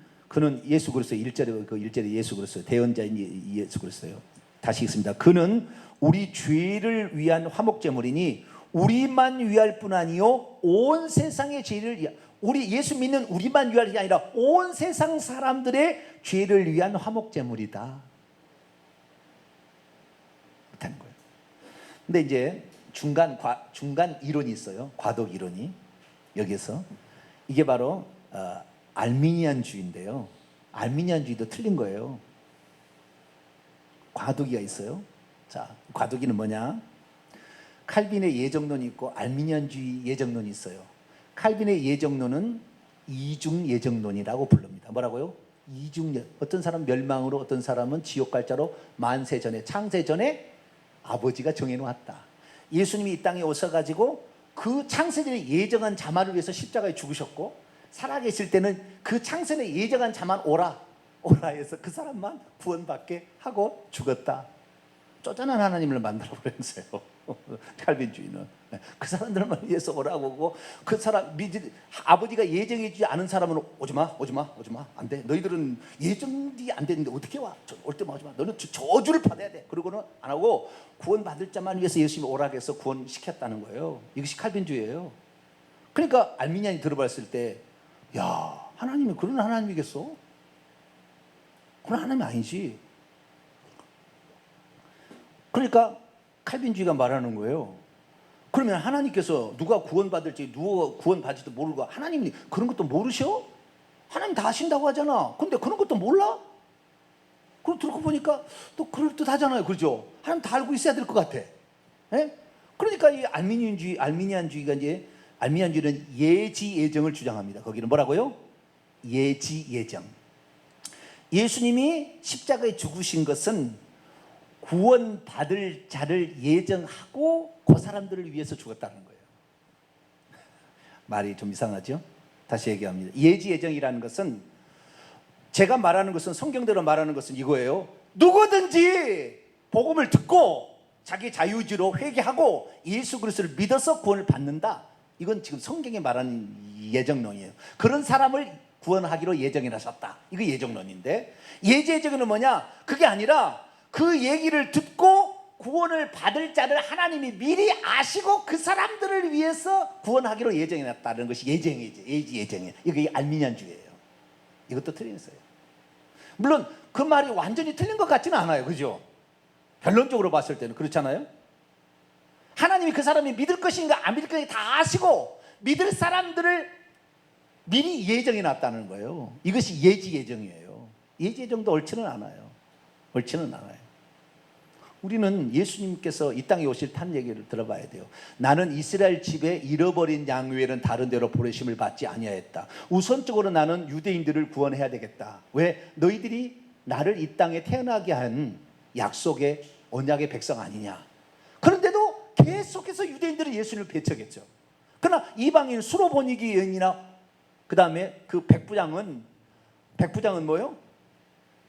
예수 그리스도 1절에 그 1절에 예수 그리스도 대언자인 예수 그리스도요. 다시 읽습니다. 그는 우리 죄를 위한 화목제물이니 우리만 위할 뿐 아니요 온 세상의 죄를 우리 예수 믿는 우리만 위할 게 아니라 온 세상 사람들의 죄를 위한 화목제물이다. 못하는 거예요. 근데 이제 중간 이론이 있어요. 과도기 이론이. 여기서 이게 바로 알미니안주의인데요. 알미니안주의도 틀린 거예요. 과도기가 있어요. 자, 과도기는 뭐냐? 칼빈의 예정론이 있고 알미니안주의 예정론이 있어요. 칼빈의 예정론은 이중 예정론이라고 부릅니다. 뭐라고요? 이중. 어떤 사람은 멸망으로, 어떤 사람은 지옥 갈 자로 만세 전에, 창세 전에 아버지가 정해놓았다. 예수님이 이 땅에 오셔가지고 그 창세 전에 예정한 자만을 위해서 십자가에 죽으셨고, 살아계실 때는 그 창세전에 예정한 자만 오라 해서 그 사람만 구원받게 하고 죽었다. 쪼잔한 하나님을 만들어 버렸어요. 칼빈주의는 그 사람들만 위해서 오라고 하고, 그 사람 아버지가 예정해 주지 않은 사람은 오지마 안돼. 너희들은 예정이 안 됐는데 어떻게 와? 올 때만 오지마. 너는 저주를 받아야 돼. 그러고는 안 하고 구원받을 자만 위해서 예수님이 오라고 해서 구원시켰다는 거예요. 이것이 칼빈주의예요. 그러니까 알미니안이 들어봤을 때, 야, 하나님이 그런 하나님이겠어? 그런 하나님이 아니지. 그러니까 칼빈주의가 말하는 거예요. 그러면 하나님께서 누가 구원받을지, 누가 구원받을지도 모르고 하나님이 그런 것도 모르셔? 하나님 다 아신다고 하잖아. 근데 그런 것도 몰라? 그럼 듣고 보니까 또 그럴듯하잖아요. 그렇죠? 하나님 다 알고 있어야 될 것 같아. 예? 그러니까 이 알미니안주의가 이제 알미니안주의는 예지예정을 주장합니다. 거기는 뭐라고요? 예지예정. 예수님이 십자가에 죽으신 것은 구원받을 자를 예정하고 그 사람들을 위해서 죽었다는 거예요. 말이 좀 이상하죠? 다시 얘기합니다. 예지예정이라는 것은, 제가 말하는 것은, 성경대로 말하는 것은 이거예요. 누구든지 복음을 듣고 자기 자유의지로 회개하고 예수 그리스도를 믿어서 구원을 받는다. 이건 지금 성경에 말하는 예정론이에요. 그런 사람을 구원하기로 예정해 놨었다. 이거 예정론인데, 예지예정은 뭐냐? 그게 아니라 그 얘기를 듣고 구원을 받을 자를 하나님이 미리 아시고 그 사람들을 위해서 구원하기로 예정해 놨다는 것이 예정이죠. 예지예정이에요. 이게 알미니안주의예요. 이것도 틀렸어요. 물론 그 말이 완전히 틀린 것 같지는 않아요. 그죠? 결론적으로 봤을 때는 그렇잖아요. 하나님이 그 사람이 믿을 것인가 안 믿을 것인가 다 아시고 믿을 사람들을 미리 예정해 놨다는 거예요. 이것이 예지예정이에요. 예지예정도 옳지는 않아요. 옳지는 않아요. 우리는 예수님께서 이 땅에 오실 탄 얘기를 들어봐야 돼요. 나는 이스라엘 집에 잃어버린 양 외에는 다른 데로 보내심을 받지 아니하였다. 우선적으로 나는 유대인들을 구원해야 되겠다. 왜? 너희들이 나를 이 땅에 태어나게 한 약속의 언약의 백성 아니냐. 그런데도 계속해서 유대인들은 예수님을 배척했죠. 그러나 이방인 수로보니기 여인이나 그 다음에 그 백부장은 뭐예요?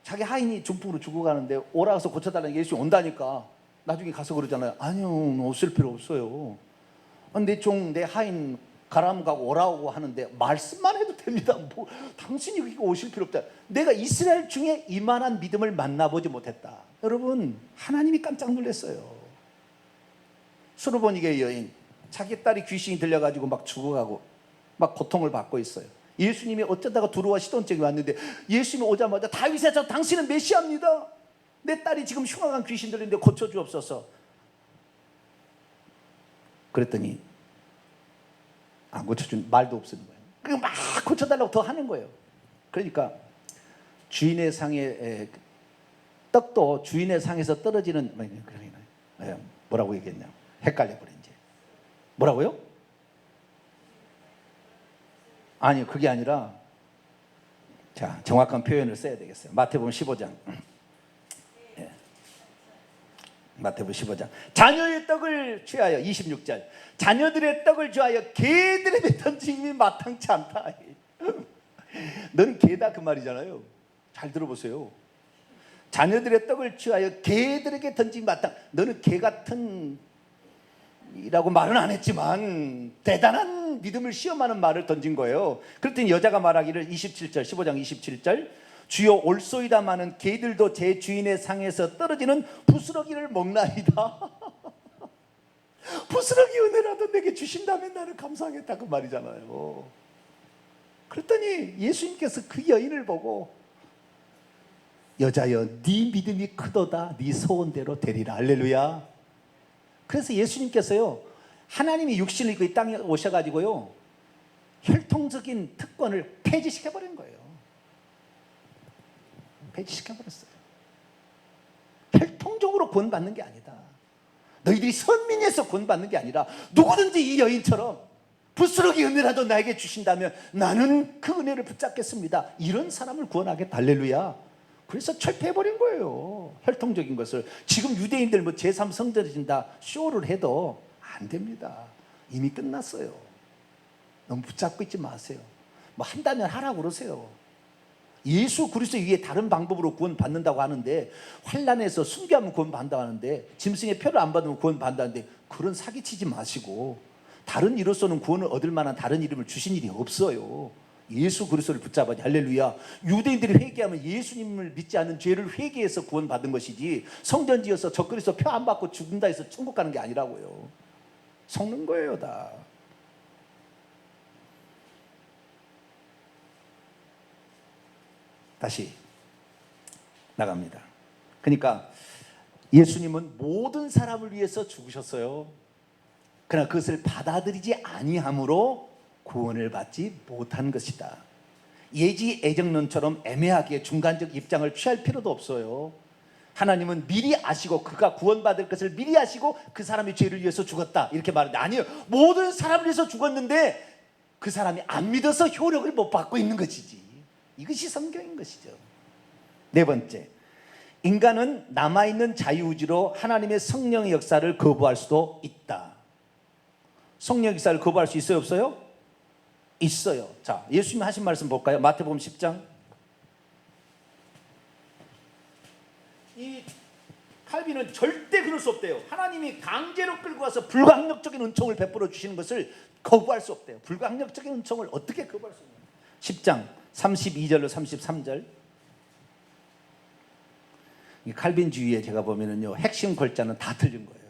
자기 하인이 중풍으로 죽어가는데 오라 가서 고쳐달라는 게 예수님 온다니까 나중에 가서 그러잖아요. 아니요, 오실 필요 없어요. 내 종, 내 하인 가람 가고 오라고 하는데 말씀만 해도 됩니다. 뭐, 당신이 여기 오실 필요 없다. 내가 이스라엘 중에 이만한 믿음을 만나보지 못했다. 여러분, 하나님이 깜짝 놀랐어요. 수르보니게 여인, 자기 딸이 귀신이 들려가지고 막 죽어가고 막 고통을 받고 있어요. 예수님이 어쩌다가 두루와 시돈증이 왔는데 예수님이 오자마자 다윗에서 당신은 메시아입니다. 내 딸이 지금 흉악한 귀신 들리는데 고쳐주옵소서. 그랬더니 안 고쳐준 말도 없는 거예요. 그냥 막 고쳐달라고 더 하는 거예요. 그러니까 주인의 상에 떡도 주인의 상에서 떨어지는 뭐라고 얘기했냐? 헷갈려 버린 이제. 뭐라고요? 아니, 그게 아니라, 자, 정확한 표현을 써야 되겠어요. 마태복음 15장. 예. 마태복음 15장. 자녀의 떡을 취하여 26절. 자녀들의 떡을 취하여 개들에게 던짐이 마땅치 않다. 너는 개다 그 말이잖아요. 잘 들어보세요. 자녀들의 떡을 취하여 개들에게 던짐이 마땅. 너는 개 같은 이라고 말은 안 했지만 대단한 믿음을 시험하는 말을 던진 거예요. 그랬더니 여자가 말하기를 27절 15장 27절 주여 올소이다마는 개들도 제 주인의 상에서 떨어지는 부스러기를 먹나이다. 부스러기 은혜라도 내게 주신다면 나는 감사하겠다 그 말이잖아요. 그랬더니 예수님께서 그 여인을 보고 여자여 네 믿음이 크도다 네 소원대로 되리라. 할렐루야. 그래서 예수님께서요, 하나님이 육신을 입고 이 땅에 오셔가지고요, 혈통적인 특권을 폐지시켜버린 거예요. 폐지시켜버렸어요. 혈통적으로 구원받는 게 아니다. 너희들이 선민에서 구원받는 게 아니라 누구든지 이 여인처럼 부스러기 은혜라도 나에게 주신다면 나는 그 은혜를 붙잡겠습니다. 이런 사람을 구원하겠다. 할렐루야. 그래서 철폐해버린 거예요. 혈통적인 것을. 지금 유대인들 뭐 제3성전에 진다 쇼를 해도 안 됩니다. 이미 끝났어요. 너무 붙잡고 있지 마세요. 뭐 한다면 하라고 그러세요. 예수 그리스도 위에 다른 방법으로 구원 받는다고 하는데, 환난에서 순교하면 구원 받는다고 하는데, 짐승의 표를 안 받으면 구원 받는다는데, 그런 사기치지 마시고 다른 이로서는 구원을 얻을 만한 다른 이름을 주신 일이 없어요. 예수 그리스도를 붙잡아야지. 할렐루야. 유대인들이 회개하면 예수님을 믿지 않는 죄를 회개해서 구원받은 것이지, 성전 지어서 적그리스도 표 안 받고 죽는다 해서 천국 가는 게 아니라고요. 속는 거예요 다. 다시 나갑니다. 그러니까 예수님은 모든 사람을 위해서 죽으셨어요. 그러나 그것을 받아들이지 아니함으로 구원을 받지 못한 것이다. 예지애정론처럼 애매하게 중간적 입장을 취할 필요도 없어요. 하나님은 미리 아시고 그가 구원받을 것을 미리 아시고 그 사람의 죄를 위해서 죽었다 이렇게 말하는데, 아니에요. 모든 사람을 위해서 죽었는데 그 사람이 안 믿어서 효력을 못 받고 있는 것이지. 이것이 성경인 것이죠. 네 번째, 인간은 남아있는 자유의지로 하나님의 성령의 역사를 거부할 수도 있다. 성령 역사를 거부할 수 있어요, 없어요? 있어요. 자, 예수님이 하신 말씀 볼까요? 마태복음 10장. 이 칼빈은 절대 그럴 수 없대요. 하나님이 강제로 끌고 와서 불가항력적인 은총을 베풀어 주시는 것을 거부할 수 없대요. 불가항력적인 은총을 어떻게 거부할 수 있냐? 10장 32절로 33절. 이 칼빈주의에 제가 보면은요, 핵심 글자는 다 틀린 거예요.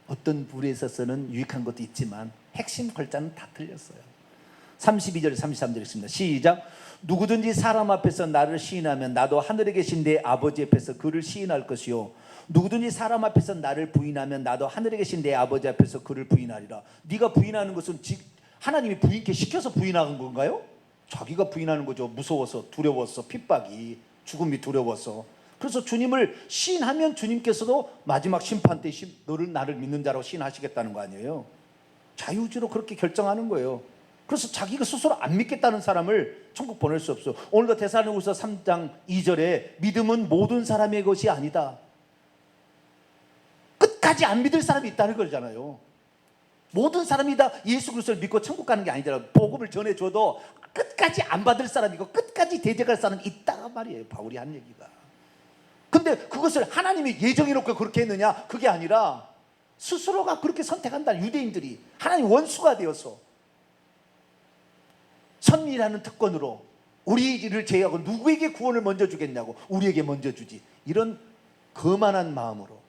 어떤 불에 있어서는 유익한 것도 있지만 핵심 글자는 다 틀렸어요. 32절 33절 있습니다. 시작. 누구든지 사람 앞에서 나를 시인하면 나도 하늘에 계신 내 아버지 앞에서 그를 시인할 것이요, 누구든지 사람 앞에서 나를 부인하면 나도 하늘에 계신 내 아버지 앞에서 그를 부인하리라. 네가 부인하는 것은 하나님이 부인케 시켜서 부인하는 건가요? 자기가 부인하는 거죠. 무서워서, 두려워서, 핍박이, 죽음이 두려워서. 그래서 주님을 시인하면 주님께서도 마지막 심판 때 너를 나를 믿는 자라고 시인하시겠다는 거 아니에요. 자유주로 그렇게 결정하는 거예요. 그래서 자기가 스스로 안 믿겠다는 사람을 천국 보낼 수 없어요. 오늘도 데살로니가서 3장 2절에 믿음은 모든 사람의 것이 아니다. 끝까지 안 믿을 사람이 있다는 거잖아요. 모든 사람이 다 예수 그리스도를 믿고 천국 가는 게 아니잖아요. 복음을 전해줘도 끝까지 안 받을 사람이고 끝까지 대적할 사람이 있다가 말이에요. 바울이 한 얘기가. 근데 그것을 하나님이 예정해놓고 그렇게 했느냐? 그게 아니라 스스로가 그렇게 선택한다. 유대인들이 하나님 원수가 되어서 선민이라는 특권으로 우리를 제외하고 누구에게 구원을 먼저 주겠냐고, 우리에게 먼저 주지. 이런 거만한 마음으로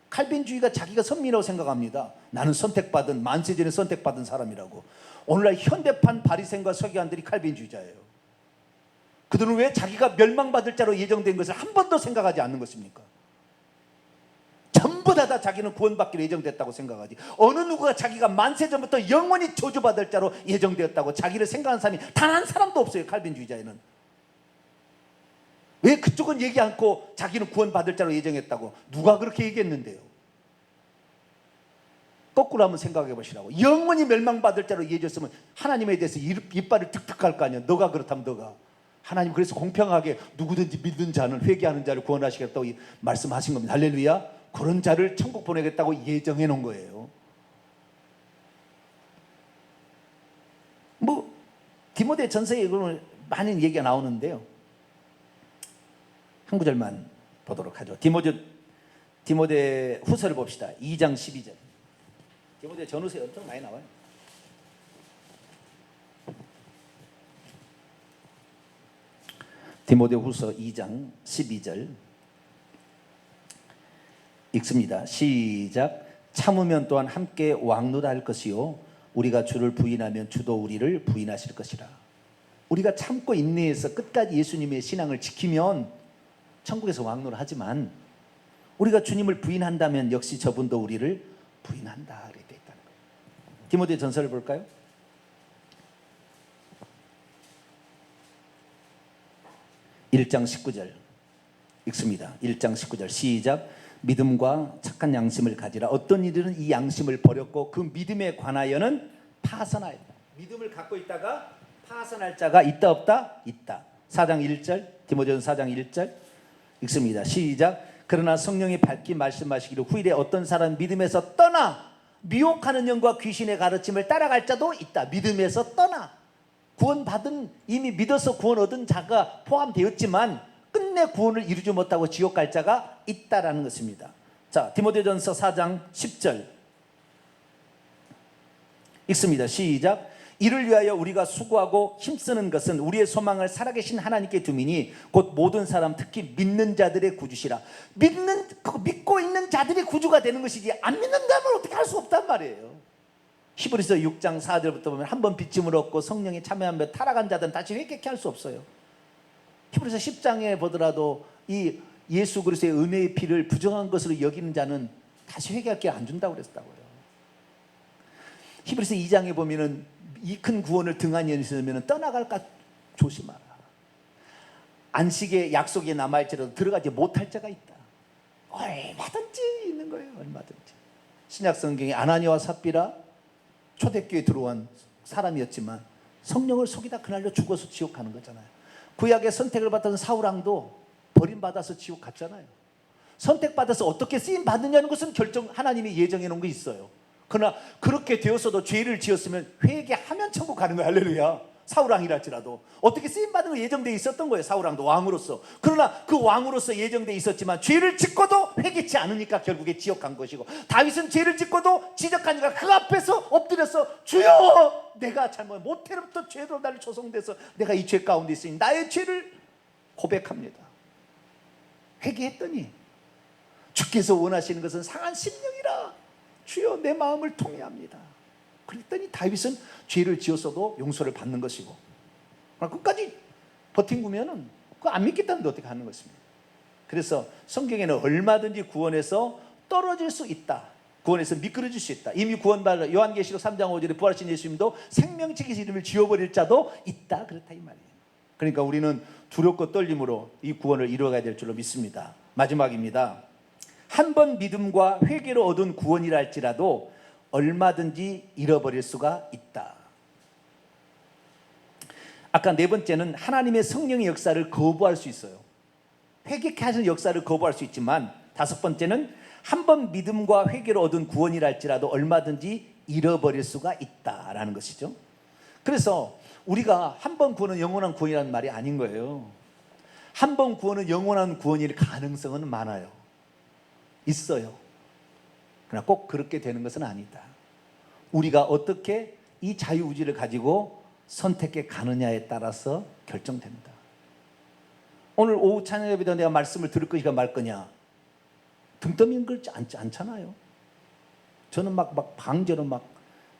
칼빈주의가 자기가 선민이라고 생각합니다. 나는 선택받은, 만세전에 선택받은 사람이라고. 오늘날 현대판 바리새인과 서기관들이 칼빈주의자예요. 그들은 왜 자기가 멸망받을 자로 예정된 것을 한 번도 생각하지 않는 것입니까? 전부 다 자기는 구원받기로 예정됐다고 생각하지. 어느 누구가 자기가 만세전부터 영원히 저주받을 자로 예정되었다고 자기를 생각하는 사람이 단 한 사람도 없어요. 칼빈주의자에는. 왜 그쪽은 얘기 않고 자기는 구원받을 자로 예정했다고? 누가 그렇게 얘기했는데요? 거꾸로 한번 생각해 보시라고. 영원히 멸망받을 자로 예정했으면 하나님에 대해서 이빨을 득득 할 거 아니야. 너가 그렇다면 너가. 하나님 그래서 공평하게 누구든지 믿는 자는, 회개하는 자를 구원하시겠다고 말씀하신 겁니다. 할렐루야. 그런 자를 천국 보내겠다고 예정해 놓은 거예요. 뭐 디모데 전서에 많은 얘기가 나오는데요, 한 구절만 보도록 하죠. 디모데 후서를 봅시다. 2장 12절. 디모데 전후서에 엄청 많이 나와요. 디모데 후서 2장 12절 읽습니다. 시작. 참으면 또한 함께 왕노할 것이요, 우리가 주를 부인하면 주도 우리를 부인하실 것이라. 우리가 참고 인내해서 끝까지 예수님의 신앙을 지키면 천국에서 왕노를 하지만, 우리가 주님을 부인한다면 역시 저분도 우리를 부인한다 이렇게 되어 있다는 거예요. 디모데 전서를 볼까요? (1장 19절) 읽습니다. 1장 19절 시작. 믿음과 착한 양심을 가지라. 어떤 이들은 이 양심을 버렸고 그 믿음에 관하여는 파선하였다. 믿음을 갖고 있다가 파선할 자가 있다 없다? 있다. 4장 1절 디모데전서 4장 1절 읽습니다. 시작. 그러나 성령이 밝히 말씀하시기를 후일에 어떤 사람 믿음에서 떠나 미혹하는 영과 귀신의 가르침을 따라갈 자도 있다. 믿음에서 떠나. 구원받은, 이미 믿어서 구원 얻은 자가 포함되었지만 끝내 구원을 이루지 못하고 지옥 갈 자가 있다라는 것입니다. 자, 디모데전서 4장 10절 읽습니다. 시작. 이를 위하여 우리가 수고하고 힘쓰는 것은 우리의 소망을 살아계신 하나님께 두미니 곧 모든 사람, 특히 믿는 자들의 구주시라. 믿고 있는 자들이 구주가 되는 것이지, 안 믿는다면 어떻게 할 수 없단 말이에요. 히브리서 6장 4절부터 보면 한번 빚짐을 얻고 성령에 참여하며 타락한 자들은 다시 회개케 할 수 없어요. 히브리서 10장에 보더라도 이 예수 그리스도의 은혜의 피를 부정한 것으로 여기는 자는 다시 회개할 기회 안 준다고 그랬다고요. 히브리서 2장에 보면은 이 큰 구원을 등한히 여기면 떠나갈까 조심하라. 안식의 약속이 남아있지라도 들어가지 못할 자가 있다. 얼마든지 있는 거예요. 얼마든지. 신약 성경에 아나니아와 삽비라 초대교회에 들어온 사람이었지만 성령을 속이다 그날로 죽어서 지옥 가는 거잖아요. 구약의 선택을 받던 사울왕도 버림받아서 지옥 갔잖아요. 선택받아서 어떻게 쓰임 받느냐는 것은 하나님이 예정해 놓은 게 있어요. 그러나 그렇게 되었어도 죄를 지었으면 회개하면 천국 가는 거예요. 할렐루야. 사울왕이랄지라도 어떻게 쓰임받은 거 예정되어 있었던 거예요. 사울왕도 왕으로서. 그러나 그 왕으로서 예정되어 있었지만 죄를 짓고도 회개치 않으니까 결국에 지옥 간 것이고, 다윗은 죄를 짓고도 지적하니까 그 앞에서 엎드려서 주여 내가 잘못 모태로부터 죄로 나를 조성돼서 내가 이 죄 가운데 있으니 나의 죄를 고백합니다. 회개했더니 주께서 원하시는 것은 상한 심령이라 주여 내 마음을 통회합니다. 그랬더니 다윗은 죄를 지었어도 용서를 받는 것이고, 끝까지 버틴구면은 그거 안 믿겠다는데 어떻게 하는 것입니까? 그래서 성경에는 얼마든지 구원에서 떨어질 수 있다, 구원에서 미끄러질 수 있다. 이미 구원받은 요한계시록 3장 5절에 부활하신 예수님도 생명책의 이름을 지워버릴 자도 있다, 그렇다 이 말이에요. 그러니까 우리는 두렵고 떨림으로 이 구원을 이루어가야 될 줄로 믿습니다. 마지막입니다. 한 번 믿음과 회개로 얻은 구원이라 할지라도 얼마든지 잃어버릴 수가 있다. 아까 네 번째는 하나님의 성령의 역사를 거부할 수 있어요. 회개케 하시는 역사를 거부할 수 있지만, 다섯 번째는 한 번 믿음과 회개로 얻은 구원이라 할지라도 얼마든지 잃어버릴 수가 있다라는 것이죠. 그래서 우리가 한 번 구원은 영원한 구원이라는 말이 아닌 거예요. 한 번 구원은 영원한 구원일 가능성은 많아요. 있어요. 그러나 꼭 그렇게 되는 것은 아니다. 우리가 어떻게 이 자유의지를 가지고 선택해 가느냐에 따라서 결정된다. 오늘 오후 찬양 예배도 내가 말씀을 들을 것이가 말 거냐, 등 떠미는 걸 않잖아요. 저는 막 방제로 막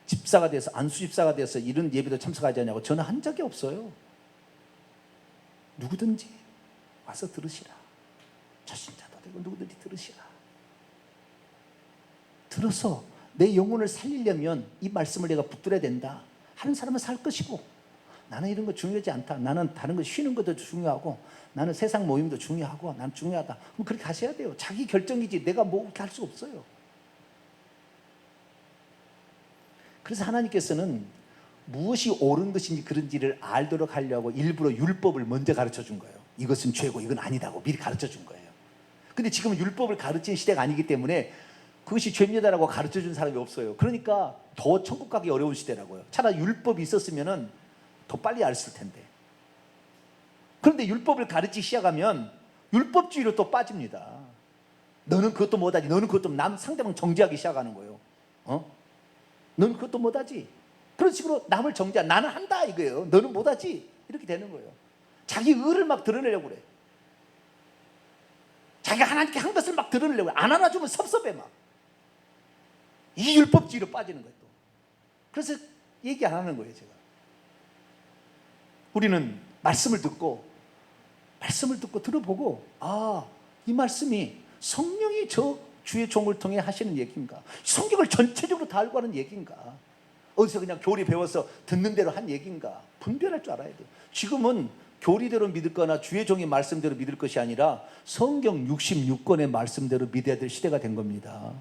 집사가 돼서, 안수 집사가 돼서 이런 예배도 참석하지 않냐고 저는 한 적이 없어요. 누구든지 와서 들으시라. 초신자도 되고 누구든지 들으시라. 들어서 내 영혼을 살리려면 이 말씀을 내가 붙들어야 된다. 하는 사람은 살 것이고, 나는 이런 거 중요하지 않다, 나는 다른 거 쉬는 것도 중요하고, 나는 세상 모임도 중요하고, 난 중요하다, 그럼 그렇게 하셔야 돼요. 자기 결정이지 내가 뭐 그렇게 할 수 없어요. 그래서 하나님께서는 무엇이 옳은 것인지 그런지를 알도록 하려고 일부러 율법을 먼저 가르쳐 준 거예요. 이것은 죄고 이건 아니다고 미리 가르쳐 준 거예요. 근데 지금은 율법을 가르치는 시대가 아니기 때문에 그것이 죄입니다라고 가르쳐 준 사람이 없어요. 그러니까 더 천국 가기 어려운 시대라고요. 차라리 율법이 있었으면 더 빨리 알았을 텐데. 그런데 율법을 가르치기 시작하면 율법주의로 또 빠집니다. 너는 그것도 못하지, 너는 그것도, 남 상대방 정죄하기 시작하는 거예요. 너는 그것도 못하지, 그런 식으로 남을 정죄하, 나는 한다 이거예요. 너는 못하지, 이렇게 되는 거예요. 자기 의를 막 드러내려고 그래. 자기가 하나님께 한 것을 막 드러내려고 그래. 안 안아주면 섭섭해 막. 이 율법주의로 빠지는 거예요 또. 그래서 얘기 안 하는 거예요 제가. 우리는 말씀을 듣고 들어보고, 이 말씀이 성령이 저 주의 종을 통해 하시는 얘기인가, 성경을 전체적으로 다 알고 하는 얘기인가, 어디서 그냥 교리 배워서 듣는 대로 한 얘기인가, 분별할 줄 알아야 돼요. 지금은 교리대로 믿을 거나 주의 종의 말씀대로 믿을 것이 아니라 성경 66권의 말씀대로 믿어야 될 시대가 된 겁니다.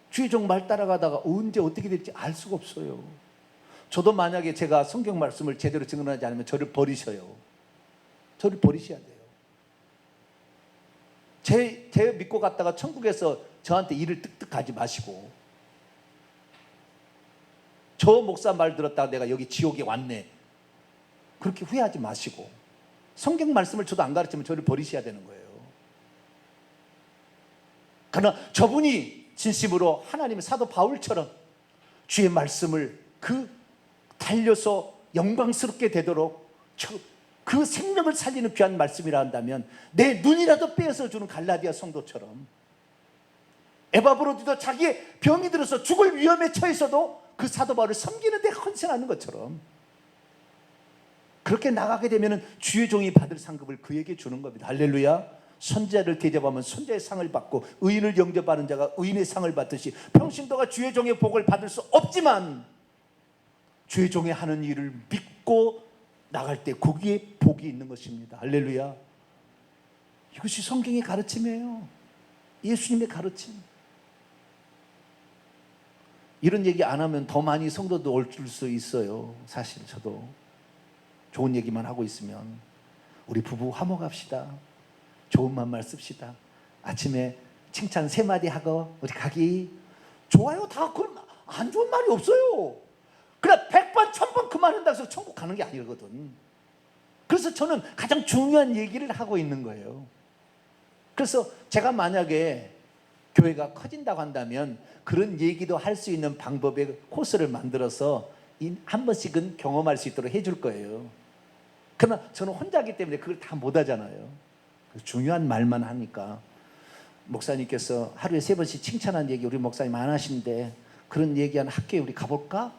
주의 종 말 따라가다가 언제 어떻게 될지 알 수가 없어요. 저도 만약에 제가 성경 말씀을 제대로 증언하지 않으면 저를 버리셔요. 저를 버리셔야 돼요. 제 믿고 갔다가 천국에서 저한테 일을 뜩뜩하지 마시고, 저 목사 말 들었다가 내가 여기 지옥에 왔네, 그렇게 후회하지 마시고, 성경 말씀을 저도 안 가르치면 저를 버리셔야 되는 거예요. 그러나 저분이 진심으로 하나님의 사도 바울처럼 주의 말씀을 달려서 영광스럽게 되도록 그 생명을 살리는 귀한 말씀이라 한다면, 내 눈이라도 빼앗아 주는 갈라디아 성도처럼, 에바브로디도 자기의 병이 들어서 죽을 위험에 처해서도 그 사도 바울을 섬기는 데 헌신하는 것처럼 그렇게 나가게 되면 주의 종이 받을 상급을 그에게 주는 겁니다. 할렐루야. 선지자를 대접하면 선지자의 상을 받고, 의인을 영접하는 자가 의인의 상을 받듯이 평신도가 주의 종의 복을 받을 수 없지만 죄종에 하는 일을 믿고 나갈 때 거기에 복이 있는 것입니다. 할렐루야. 이것이 성경의 가르침이에요. 예수님의 가르침. 이런 얘기 안 하면 더 많이 성도도 올 수 있어요. 사실 저도 좋은 얘기만 하고 있으면 우리 부부 화목합시다. 좋은 말만 씁시다. 아침에 칭찬 3마디 하고 우리 가기. 좋아요. 다 그럼 안 좋은 말이 없어요. 그래 100번 1000번 그 말 한다고 해서 천국 가는 게 아니거든. 그래서 저는 가장 중요한 얘기를 하고 있는 거예요. 그래서 제가 만약에 교회가 커진다고 한다면 그런 얘기도 할 수 있는 방법의 코스를 만들어서 한 번씩은 경험할 수 있도록 해줄 거예요. 그러나 저는 혼자기 때문에 그걸 다 못하잖아요. 중요한 말만 하니까. 목사님께서 하루에 3번씩 칭찬한 얘기 우리 목사님 안 하시는데 그런 얘기하는 학교에 우리 가볼까?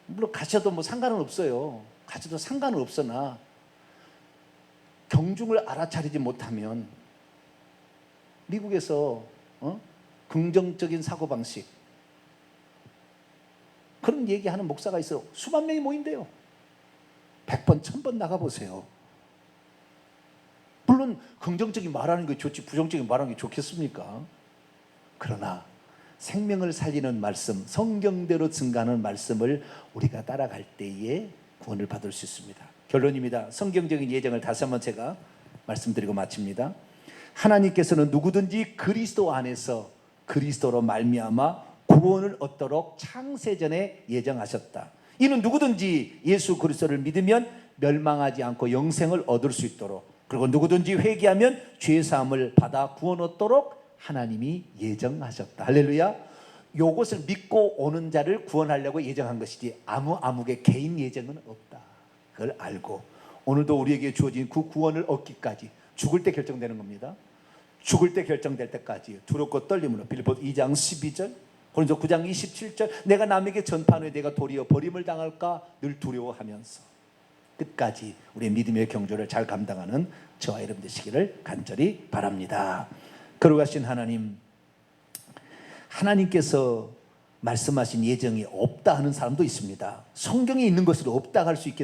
물론 가셔도 뭐 상관은 없어요. 가셔도 상관은 없으나 경중을 알아차리지 못하면 미국에서 긍정적인 사고방식 그런 얘기하는 목사가 있어요. 수만 명이 모인대요. 100번 1000번 나가보세요. 물론 긍정적인 말하는 게 좋지 부정적인 말하는 게 좋겠습니까? 그러나 생명을 살리는 말씀, 성경대로 증가하는 말씀을 우리가 따라갈 때에 구원을 받을 수 있습니다. 결론입니다. 성경적인 예정을 다시 한번 제가 말씀드리고 마칩니다. 하나님께서는 누구든지 그리스도 안에서 그리스도로 말미암아 구원을 얻도록 창세전에 예정하셨다. 이는 누구든지 예수 그리스도를 믿으면 멸망하지 않고 영생을 얻을 수 있도록, 그리고 누구든지 회개하면 죄사함을 받아 구원 얻도록 하나님이 예정하셨다. 할렐루야. 요것을 믿고 오는 자를 구원하려고 예정한 것이지 아무의 개인 예정은 없다. 그걸 알고 오늘도 우리에게 주어진 그 구원을 얻기까지 죽을 때 결정되는 겁니다. 죽을 때 결정될 때까지 두렵고 떨림으로. 빌립보서 2장 12절, 고린도 9장 27절, 내가 남에게 전파한 후에 내가 도리어 버림을 당할까 늘 두려워하면서 끝까지 우리의 믿음의 경주를 잘 감당하는 저와 여러분 되시기를 간절히 바랍니다. 거룩하신 하나님, 하나님께서 말씀하신 예정이 없다 하는 사람도 있습니다. 성경에 있는 것으로 없다 할 수 있겠습니다.